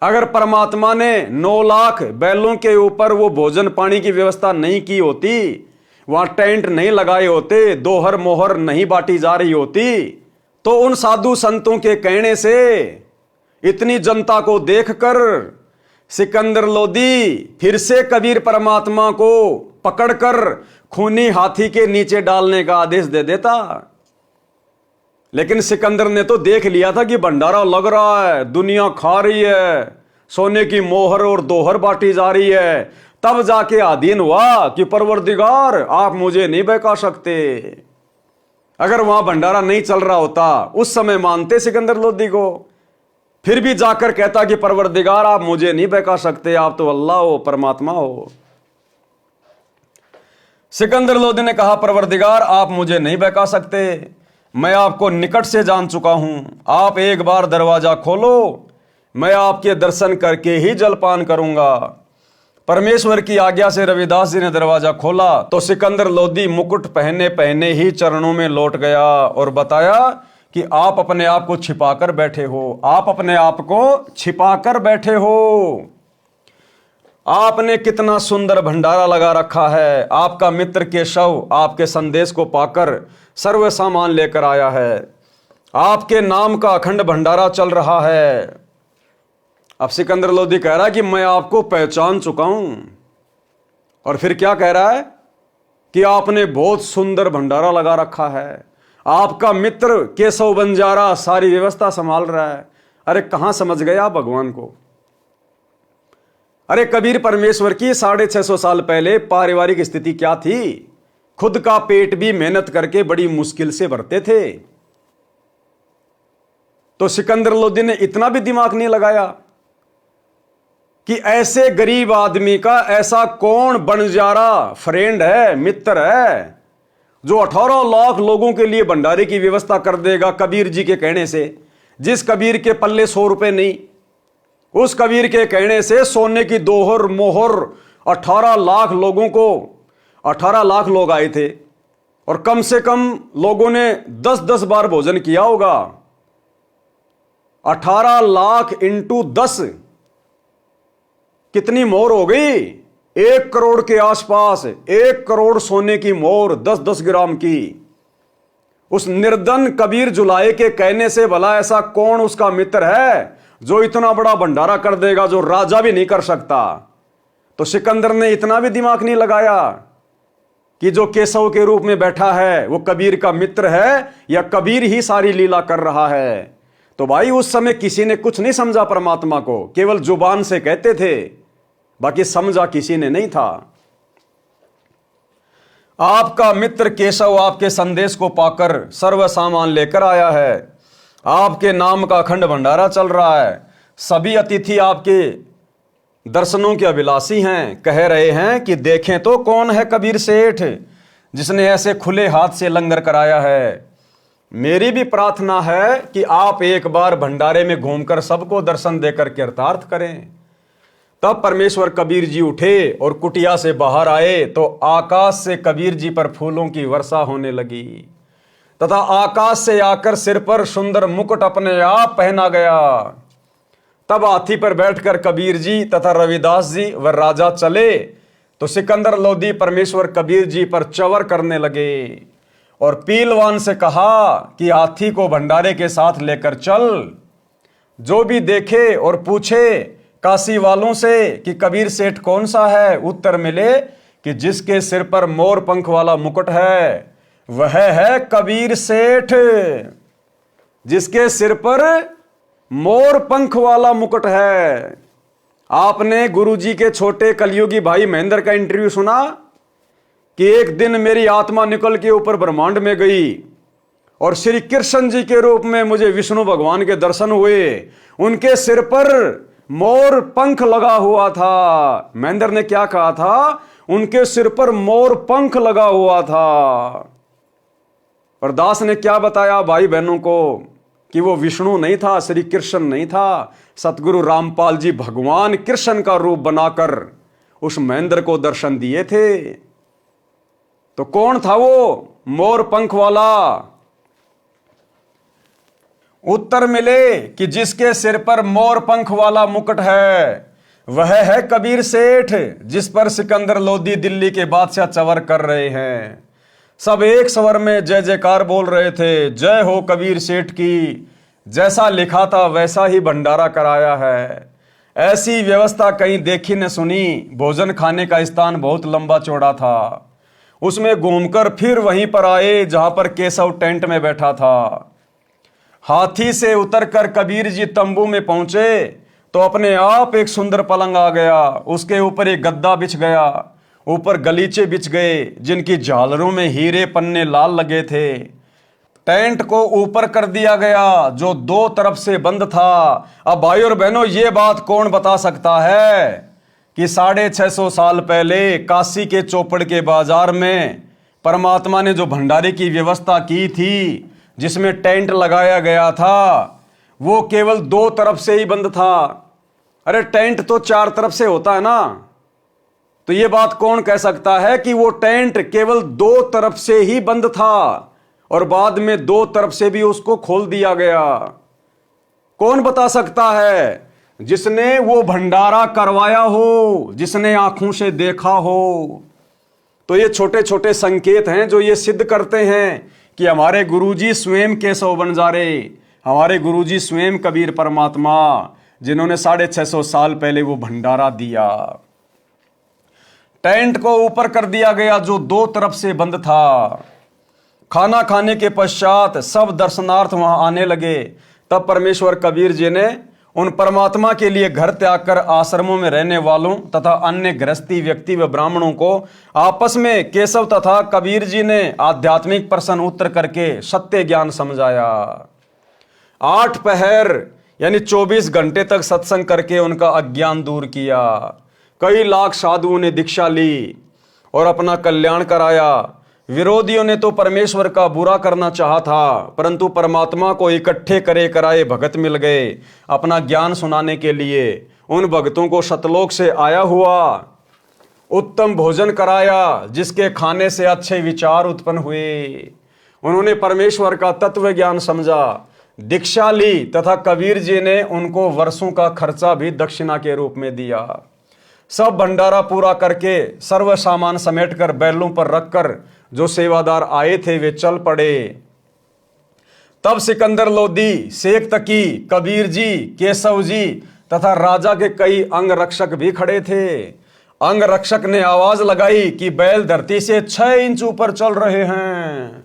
अगर परमात्मा ने 9 लाख बैलों के ऊपर वो भोजन पानी की व्यवस्था नहीं की होती, वहां टेंट नहीं लगाए होते, दोहर मोहर नहीं बांटी जा रही होती, तो उन साधु संतों के कहने से इतनी जनता को देखकर सिकंदर लोदी फिर से कबीर परमात्मा को पकड़कर खूनी हाथी के नीचे डालने का आदेश दे देता। लेकिन सिकंदर ने तो देख लिया था कि भंडारा लग रहा है, दुनिया खा रही है, सोने की मोहर और दोहर बांटी जा रही है, तब जाके आधीन हुआ कि परवरदिगार आप मुझे नहीं बहका सकते। अगर वहां भंडारा नहीं चल रहा होता, उस समय मानते सिकंदर लोदी को, फिर भी जाकर कहता कि परवरदिगार आप मुझे नहीं बहका सकते, आप तो अल्लाह हो, परमात्मा हो। सिकंदर लोदी ने कहा, परवरदिगार आप मुझे नहीं बहका सकते, मैं आपको निकट से जान चुका हूं, आप एक बार दरवाजा खोलो, मैं आपके दर्शन करके ही जलपान करूंगा। परमेश्वर की आज्ञा से रविदास जी ने दरवाजा खोला तो सिकंदर लोदी मुकुट पहने पहने ही चरणों में लौट गया और बताया कि आप अपने आप को छिपाकर बैठे हो, आप अपने आप को छिपाकर बैठे हो। आपने कितना सुंदर भंडारा लगा रखा है, आपका मित्र केशव आपके संदेश को पाकर सर्व सामान लेकर आया है, आपके नाम का अखंड भंडारा चल रहा है। अब सिकंदर लोदी कह रहा है कि मैं आपको पहचान चुका हूं, और फिर क्या कह रहा है कि आपने बहुत सुंदर भंडारा लगा रखा है, आपका मित्र केशव बंजारा सारी व्यवस्था संभाल रहा है। अरे कहां समझ गया भगवान को। अरे कबीर परमेश्वर की 650 साल पहले पारिवारिक स्थिति क्या थी, खुद का पेट भी मेहनत करके बड़ी मुश्किल से भरते थे। तो सिकंदर लोदी ने इतना भी दिमाग नहीं लगाया कि ऐसे गरीब आदमी का ऐसा कौन बंजारा फ्रेंड है, मित्र है, जो 18 लाख लोगों के लिए भंडारे की व्यवस्था कर देगा कबीर जी के कहने से। जिस कबीर के पल्ले 100 रुपए नहीं, उस कबीर के कहने से सोने की दोहर मोहर 18 लाख लोगों को, 18 लाख लोग आए थे और कम से कम लोगों ने 10-10 बार भोजन किया होगा। 18 लाख इंटू 10 कितनी मोहर हो गई, 1 करोड़ के आसपास, 1 करोड़ सोने की मोहर 10-10 ग्राम की। उस निर्धन कबीर जुलाए के कहने से भला ऐसा कौन उसका मित्र है जो इतना बड़ा भंडारा कर देगा, जो राजा भी नहीं कर सकता। तो सिकंदर ने इतना भी दिमाग नहीं लगाया कि जो केशव के रूप में बैठा है वो कबीर का मित्र है या कबीर ही सारी लीला कर रहा है। तो भाई उस समय किसी ने कुछ नहीं समझा परमात्मा को, केवल जुबान से कहते थे, बाकी समझा किसी ने नहीं था। आपका मित्र केशव आपके संदेश को पाकर सर्व सामान लेकर आया है। आपके नाम का अखंड भंडारा चल रहा है। सभी अतिथि आपके दर्शनों के अभिलाषी हैं। कह रहे हैं कि देखें तो कौन है कबीर सेठ जिसने ऐसे खुले हाथ से लंगर कराया है। मेरी भी प्रार्थना है कि आप एक बार भंडारे में घूमकर सबको दर्शन देकर कृतार्थ करें। तब परमेश्वर कबीर जी उठे और कुटिया से बाहर आए तो आकाश से कबीर जी पर फूलों की वर्षा होने लगी तथा आकाश से आकर सिर पर सुंदर मुकुट अपने आप पहना गया। तब हाथी पर बैठकर कबीर जी तथा रविदास जी व राजा चले तो सिकंदर लोधी परमेश्वर कबीर जी पर चवर करने लगे और पीलवान से कहा कि हाथी को भंडारे के साथ लेकर चल। जो भी देखे और पूछे काशी वालों से कि कबीर सेठ कौन सा है, उत्तर मिले कि जिसके सिर पर मोर पंख वाला मुकुट है वह है कबीर सेठ। जिसके सिर पर मोर पंख वाला मुकुट है। आपने गुरुजी के छोटे कलयुगी भाई महेंद्र का इंटरव्यू सुना कि एक दिन मेरी आत्मा निकल के ऊपर ब्रह्मांड में गई और श्री कृष्ण जी के रूप में मुझे विष्णु भगवान के दर्शन हुए। उनके सिर पर मोर पंख लगा हुआ था। महेंद्र ने क्या कहा था? उनके सिर पर मोर पंख लगा हुआ था। पर दास ने क्या बताया भाई बहनों को कि वो विष्णु नहीं था, श्री कृष्ण नहीं था। सतगुरु रामपाल जी भगवान कृष्ण का रूप बनाकर उस महेंद्र को दर्शन दिए थे। तो कौन था वो मोर पंख वाला? उत्तर मिले कि जिसके सिर पर मोर पंख वाला मुकुट है वह है कबीर सेठ, जिस पर सिकंदर लोधी दिल्ली के बादशाह चवर कर रहे हैं। सब एक स्वर में जय जयकार बोल रहे थे, जय हो कबीर सेठ की। जैसा लिखा था वैसा ही भंडारा कराया है। ऐसी व्यवस्था कहीं देखी न सुनी। भोजन खाने का स्थान बहुत लंबा चौड़ा था। उसमें घूमकर फिर वहीं पर आए जहां पर केशव टेंट में बैठा था। हाथी से उतरकर कबीर जी तंबू में पहुंचे तो अपने आप एक सुंदर पलंग आ गया। उसके ऊपर एक गद्दा बिछ गया, ऊपर गलीचे बिछ गए जिनकी झालरों में हीरे पन्ने लाल लगे थे। टेंट को ऊपर कर दिया गया जो दो तरफ से बंद था। अब भाई और बहनों, ये बात कौन बता सकता है कि 650 साल पहले काशी के चौपड़ के बाजार में परमात्मा ने जो भंडारे की व्यवस्था की थी, जिसमें टेंट लगाया गया था, वो केवल दो तरफ से ही बंद था। अरे टेंट तो चार तरफ से होता है ना। तो ये बात कौन कह सकता है कि वो टेंट केवल दो तरफ से ही बंद था और बाद में दो तरफ से भी उसको खोल दिया गया? कौन बता सकता है? जिसने वो भंडारा करवाया हो, जिसने आंखों से देखा हो। तो ये छोटे छोटे संकेत हैं जो ये सिद्ध करते हैं कि हमारे गुरुजी स्वयं केशव बंजारे, हमारे गुरुजी स्वयं कबीर परमात्मा, जिन्होंने 650 साल पहले वो भंडारा दिया। टेंट को ऊपर कर दिया गया जो दो तरफ से बंद था। खाना खाने के पश्चात सब दर्शनार्थ वहां आने लगे। तब परमेश्वर कबीर जी ने उन परमात्मा के लिए घर त्याग कर आश्रमों में रहने वालों तथा अन्य गृहस्थी व्यक्ति व ब्राह्मणों को आपस में केशव तथा कबीर जी ने आध्यात्मिक प्रश्न उत्तर करके सत्य ज्ञान समझाया। 8 पहर यानी 24 घंटे तक सत्संग करके उनका अज्ञान दूर किया। कई लाख साधुओं ने दीक्षा ली और अपना कल्याण कराया। विरोधियों ने तो परमेश्वर का बुरा करना चाहा था, परंतु परमात्मा को इकट्ठे करे कराए भगत मिल गए अपना ज्ञान सुनाने के लिए। उन भक्तों को सतलोक से आया हुआ उत्तम भोजन कराया, जिसके खाने से अच्छे विचार उत्पन्न हुए। उन्होंने परमेश्वर का तत्व ज्ञान समझा, दीक्षा ली तथा कबीर जी ने उनको वर्षों का खर्चा भी दक्षिणा के रूप में दिया। सब भंडारा पूरा करके सर्व सामान समेटकर बैलों पर रखकर जो सेवादार आए थे वे चल पड़े। तब सिकंदर लोधी, शेख तकी, कबीर जी, केशव जी तथा राजा के कई अंग रक्षक भी खड़े थे। अंग रक्षक ने आवाज लगाई कि बैल धरती से 6 इंच ऊपर चल रहे हैं।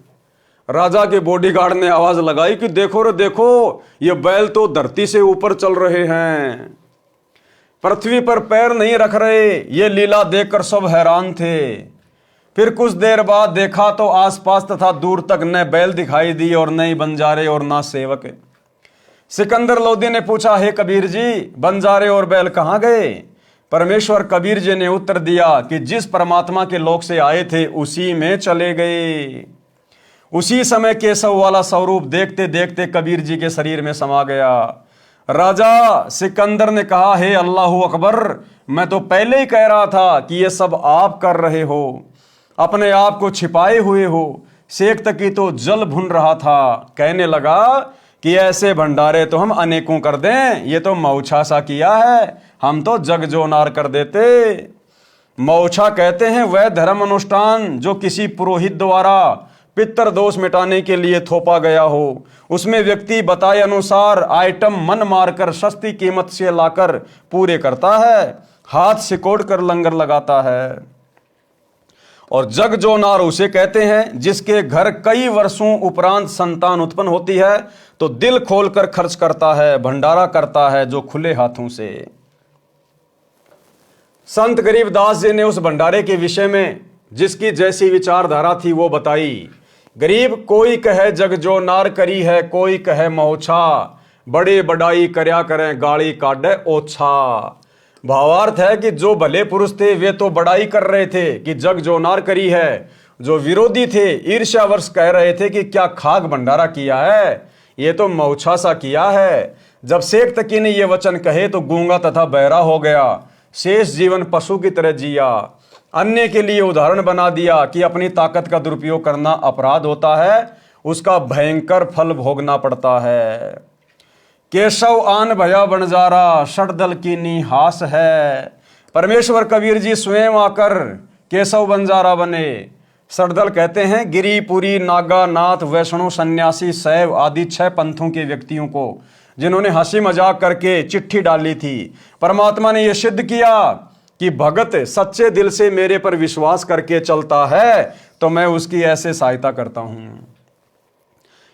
राजा के बॉडीगार्ड ने आवाज लगाई कि देखो रे देखो, ये बैल तो धरती से ऊपर चल रहे हैं, पृथ्वी पर पैर नहीं रख रहे। ये लीला देखकर सब हैरान थे। फिर कुछ देर बाद देखा तो आसपास तथा दूर तक न बैल दिखाई दी और न ही बंजारे और ना सेवक। सिकंदर लोदी ने पूछा, हे कबीर जी, बंजारे और बैल कहाँ गए? परमेश्वर कबीर जी ने उत्तर दिया कि जिस परमात्मा के लोक से आए थे उसी में चले गए। उसी समय केशव वाला स्वरूप देखते देखते कबीर जी के शरीर में समा गया। राजा सिकंदर ने कहा, हे अल्लाहू अकबर, मैं तो पहले ही कह रहा था कि ये सब आप कर रहे हो, अपने आप को छिपाए हुए हो। शेख तकी तो जल भुन रहा था, कहने लगा कि ऐसे भंडारे तो हम अनेकों कर दें, ये तो मौछा सा किया है, हम तो जग जोनार कर देते। मौछा कहते हैं वह धर्म अनुष्ठान जो किसी पुरोहित द्वारा पितर दोष मिटाने के लिए थोपा गया हो। उसमें व्यक्ति बताए अनुसार आइटम मन मारकर सस्ती कीमत से लाकर पूरे करता है, हाथ सिकोड़ कर लंगर लगाता है। और जग जोनार उसे कहते हैं जिसके घर कई वर्षों उपरांत संतान उत्पन्न होती है तो दिल खोलकर खर्च करता है, भंडारा करता है जो खुले हाथों से। संत गरीबदास जी ने उस भंडारे के विषय में जिसकी जैसी विचारधारा थी वो बताई। गरीब कोई कहे जग जो नार करी है, कोई कहे मौछा, बड़े बड़ाई करया करें गाड़ी काटे ओछा। भावार्थ है कि जो भले पुरुष थे वे तो बड़ाई कर रहे थे कि जग जो नार करी है, जो विरोधी थे ईर्ष्यावश कह रहे थे कि क्या खाक भंडारा किया है, ये तो मौछा सा किया है। जब शेख तकी ने ये वचन कहे तो गूंगा तथा बहरा हो गया, शेष जीवन पशु की तरह जिया। अन्य के लिए उदाहरण बना दिया कि अपनी ताकत का दुरुपयोग करना अपराध होता है, उसका भयंकर फल भोगना पड़ता है। केशव आन भया बंजारा, षडदल की निहास है। परमेश्वर कबीर जी स्वयं आकर केशव बंजारा बने। षडदल कहते हैं गिरिपुरी, नागा, नाथ, वैष्णव, सन्यासी, शैव आदि 6 पंथों के व्यक्तियों को जिन्होंने हंसी मजाक करके चिट्ठी डाली थी। परमात्मा ने यह सिद्ध किया कि भगत सच्चे दिल से मेरे पर विश्वास करके चलता है तो मैं उसकी ऐसे सहायता करता हूं।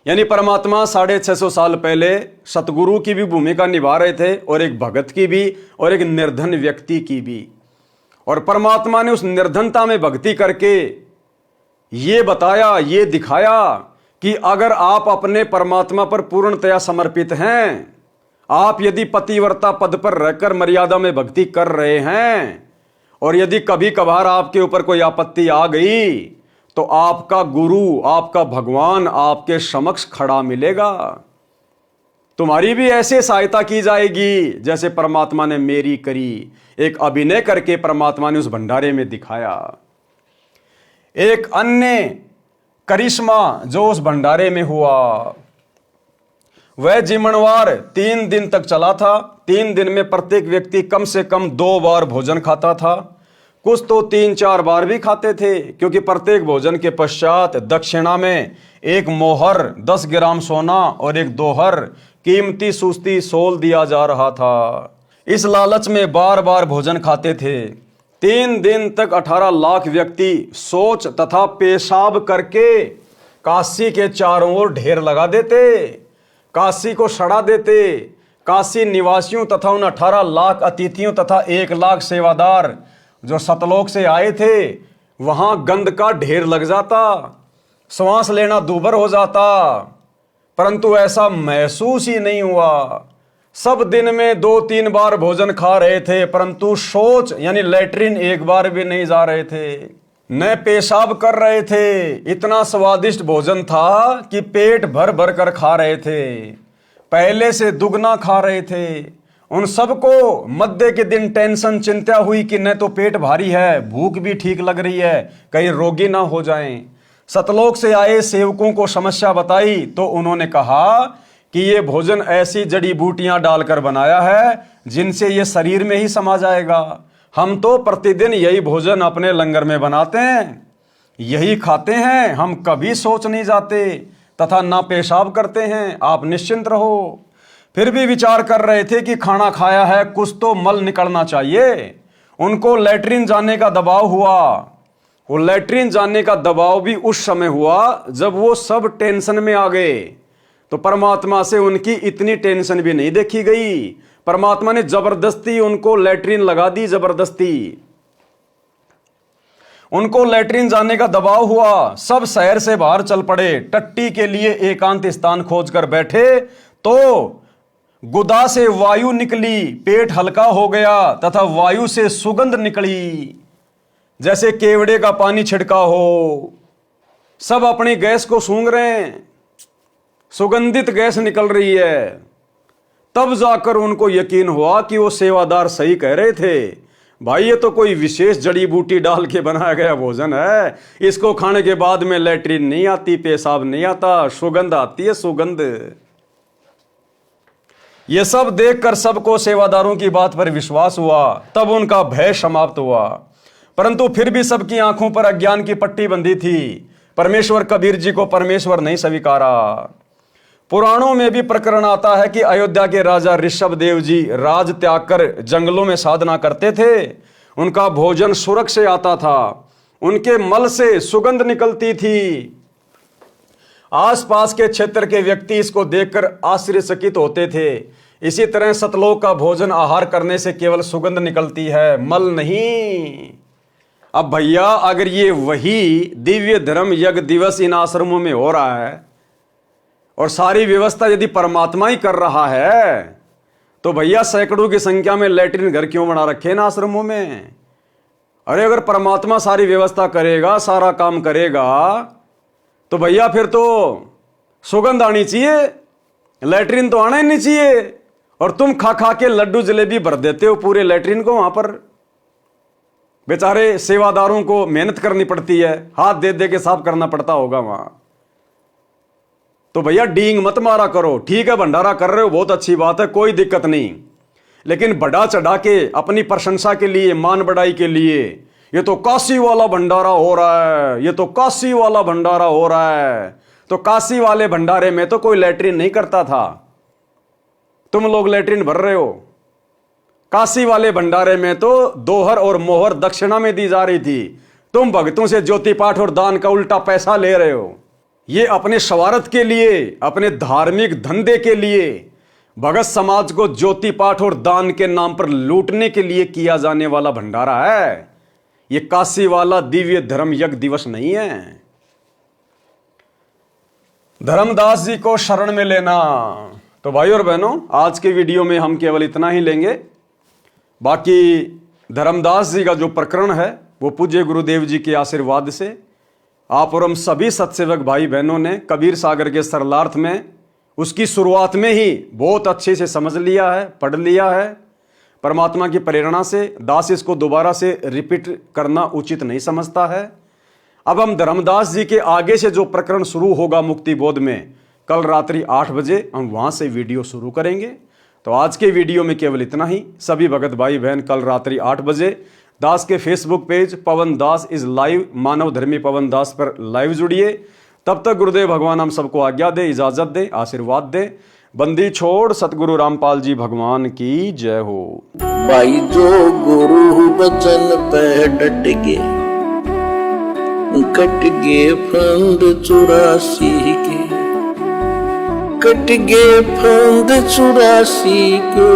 यानी परमात्मा 650 साल पहले सतगुरु की भी भूमिका निभा रहे थे और एक भगत की भी और एक निर्धन व्यक्ति की भी। और परमात्मा ने उस निर्धनता में भक्ति करके ये बताया, ये दिखाया कि अगर आप अपने परमात्मा पर पूर्णतया समर्पित हैं, आप यदि पतिव्रता पद पर रहकर मर्यादा में भक्ति कर रहे हैं और यदि कभी कभार आपके ऊपर कोई आपत्ति आ गई तो आपका गुरु, आपका भगवान आपके समक्ष खड़ा मिलेगा। तुम्हारी भी ऐसे सहायता की जाएगी जैसे परमात्मा ने मेरी करी। एक अभिनय करके परमात्मा ने उस भंडारे में दिखाया। एक अन्य करिश्मा जो उस भंडारे में हुआ वह जिमणवार 3 दिन तक चला था। 3 दिन में प्रत्येक व्यक्ति कम से कम 2 बार भोजन खाता था, कुछ तो 3-4 बार भी खाते थे, क्योंकि प्रत्येक भोजन के पश्चात दक्षिणा में 1 मोहर 10 ग्राम सोना और 1 दोहर कीमती सुस्ती सोल दिया जा रहा था। इस लालच में बार बार भोजन खाते थे। 3 दिन तक 18 लाख व्यक्ति शौच तथा पेशाब करके काशी के चारों ओर ढेर लगा देते, काशी को सड़ा देते। काशी निवासियों तथा उन 18 लाख अतिथियों तथा 1 लाख सेवादार जो सतलोक से आए थे, वहां गंध का ढेर लग जाता, श्वास लेना दूभर हो जाता, परंतु ऐसा महसूस ही नहीं हुआ। सब दिन में 2-3 बार भोजन खा रहे थे, परंतु शौच यानी लैट्रिन 1 बार भी नहीं जा रहे थे, न पेशाब कर रहे थे। इतना स्वादिष्ट भोजन था कि पेट भर भर कर खा रहे थे, पहले से दुगना खा रहे थे। उन सबको मध्य के दिन टेंशन, चिंता हुई कि न तो पेट भारी है, भूख भी ठीक लग रही है, कहीं रोगी ना हो जाएं। सतलोक से आए सेवकों को समस्या बताई तो उन्होंने कहा कि ये भोजन ऐसी जड़ी बूटियां डालकर बनाया है जिनसे ये शरीर में ही समा जाएगा। हम तो प्रतिदिन यही भोजन अपने लंगर में बनाते हैं, यही खाते हैं, हम कभी सोच नहीं जाते तथा ना पेशाब करते हैं, आप निश्चिंत रहो। फिर भी विचार कर रहे थे कि खाना खाया है, कुछ तो मल निकलना चाहिए। उनको लैट्रिन जाने का दबाव हुआ। वो लैट्रिन जाने का दबाव भी उस समय हुआ जब वो सब टेंशन में आ गए। तो परमात्मा से उनकी इतनी टेंशन भी नहीं देखी गई। परमात्मा ने जबरदस्ती उनको लैट्रिन लगा दी, जबरदस्ती। उनको लैट्रिन जाने का दबाव हुआ, सब शहर से बाहर चल पड़े, टट्टी के लिए एकांत स्थान खोजकर बैठे तो गुदा से वायु निकली, पेट हल्का हो गया तथा वायु से सुगंध निकली, जैसे केवड़े का पानी छिड़का हो। सब अपनी गैस को सूंघ रहे हैं, सुगंधित गैस निकल रही है। तब जाकर उनको यकीन हुआ कि वो सेवादार सही कह रहे थे, भाई ये तो कोई विशेष जड़ी बूटी डाल के बनाया गया भोजन है, इसको खाने के बाद में लैट्रिन नहीं आती, पेशाब नहीं आता, सुगंध आती है, सुगंध। ये सब देखकर सबको सेवादारों की बात पर विश्वास हुआ, तब उनका भय समाप्त हुआ। परंतु फिर भी सबकी आंखों पर अज्ञान की पट्टी बंधी थी। परमेश्वर कबीर जी को परमेश्वर नहीं स्वीकारा। पुराणों में भी प्रकरण आता है कि अयोध्या के राजा ऋषभ देव जी राज त्याग कर जंगलों में साधना करते थे। उनका भोजन सुरख से आता था, उनके मल से सुगंध निकलती थी। आसपास के क्षेत्र के व्यक्ति इसको देखकर आश्चर्यचकित होते थे। इसी तरह सतलोक का भोजन आहार करने से केवल सुगंध निकलती है, मल नहीं। अब भैया अगर ये वही दिव्य धर्म यज्ञ दिवस इन आश्रमों में हो रहा है और सारी व्यवस्था यदि परमात्मा ही कर रहा है, तो भैया सैकड़ों की संख्या में लैट्रिन घर क्यों बना रखे ना आश्रमों में? अरे अगर परमात्मा सारी व्यवस्था करेगा, सारा काम करेगा, तो भैया फिर तो सुगंध आनी चाहिए, लैट्रिन तो आना ही नहीं चाहिए। और तुम खा खा के लड्डू जलेबी भर देते हो पूरे लैट्रिन को। वहां पर बेचारे सेवादारों को मेहनत करनी पड़ती है, हाथ दे दे के साफ करना पड़ता होगा वहां। तो भैया डींग मत मारा करो। ठीक है, भंडारा कर रहे हो, बहुत अच्छी बात है, कोई दिक्कत नहीं, लेकिन बढ़ा चढ़ा के अपनी प्रशंसा के लिए, मान बढ़ाई के लिए, ये तो काशी वाला भंडारा हो रहा है, ये तो काशी वाला भंडारा हो रहा है। तो काशी वाले भंडारे में तो कोई लैट्रिन नहीं करता था, तुम लोग लैट्रिन भर रहे हो। काशी वाले भंडारे में तो दोहर और मोहर दक्षिणा में दी जा रही थी, तुम भक्तों से ज्योति पाठ और दान का उल्टा पैसा ले रहे हो। ये अपने स्वार्थ के लिए, अपने धार्मिक धंधे के लिए, भगत समाज को ज्योति पाठ और दान के नाम पर लूटने के लिए किया जाने वाला भंडारा है। ये काशी वाला दिव्य धर्म यज्ञ दिवस नहीं है। धर्मदास जी को शरण में लेना। तो भाई और बहनों, आज के वीडियो में हम केवल इतना ही लेंगे। बाकी धर्मदास जी का जो प्रकरण है वो पूज्य गुरुदेव जी के आशीर्वाद से आप और हम सभी सत्सेवक भाई बहनों ने कबीर सागर के सरलार्थ में उसकी शुरुआत में ही बहुत अच्छे से समझ लिया है, पढ़ लिया है। परमात्मा की प्रेरणा से दास इसको दोबारा से रिपीट करना उचित नहीं समझता है। अब हम धर्मदास जी के आगे से जो प्रकरण शुरू होगा मुक्ति बोध में, कल रात्रि 8 बजे हम वहां से वीडियो शुरू करेंगे। तो आज के वीडियो में केवल इतना ही। सभी भगत भाई बहन कल रात्रि 8 बजे दास के Facebook page Pawan Das is live, Manav Dharmi Pawan दास पर लाइव जुड़िए। तब तक गुरुदेव भगवान हम सबको आज्ञा दे, इजाजत दे, आशीर्वाद दे। बंदी छोड़ सतगुरु रामपाल जी भगवान की जय हो। भाई जो गुरु बचन पे डट गे, कट गे फंद 84 के, कट गे फंद 84 के,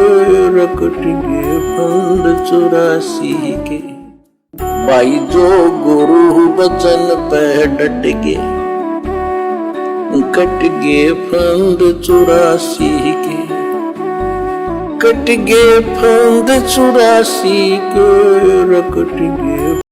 कट गे फंद 84 के। भाई जो गुरु बचन पे डट गे, कट गे फंद 84 के, कट गे फंद 84 के, कट गे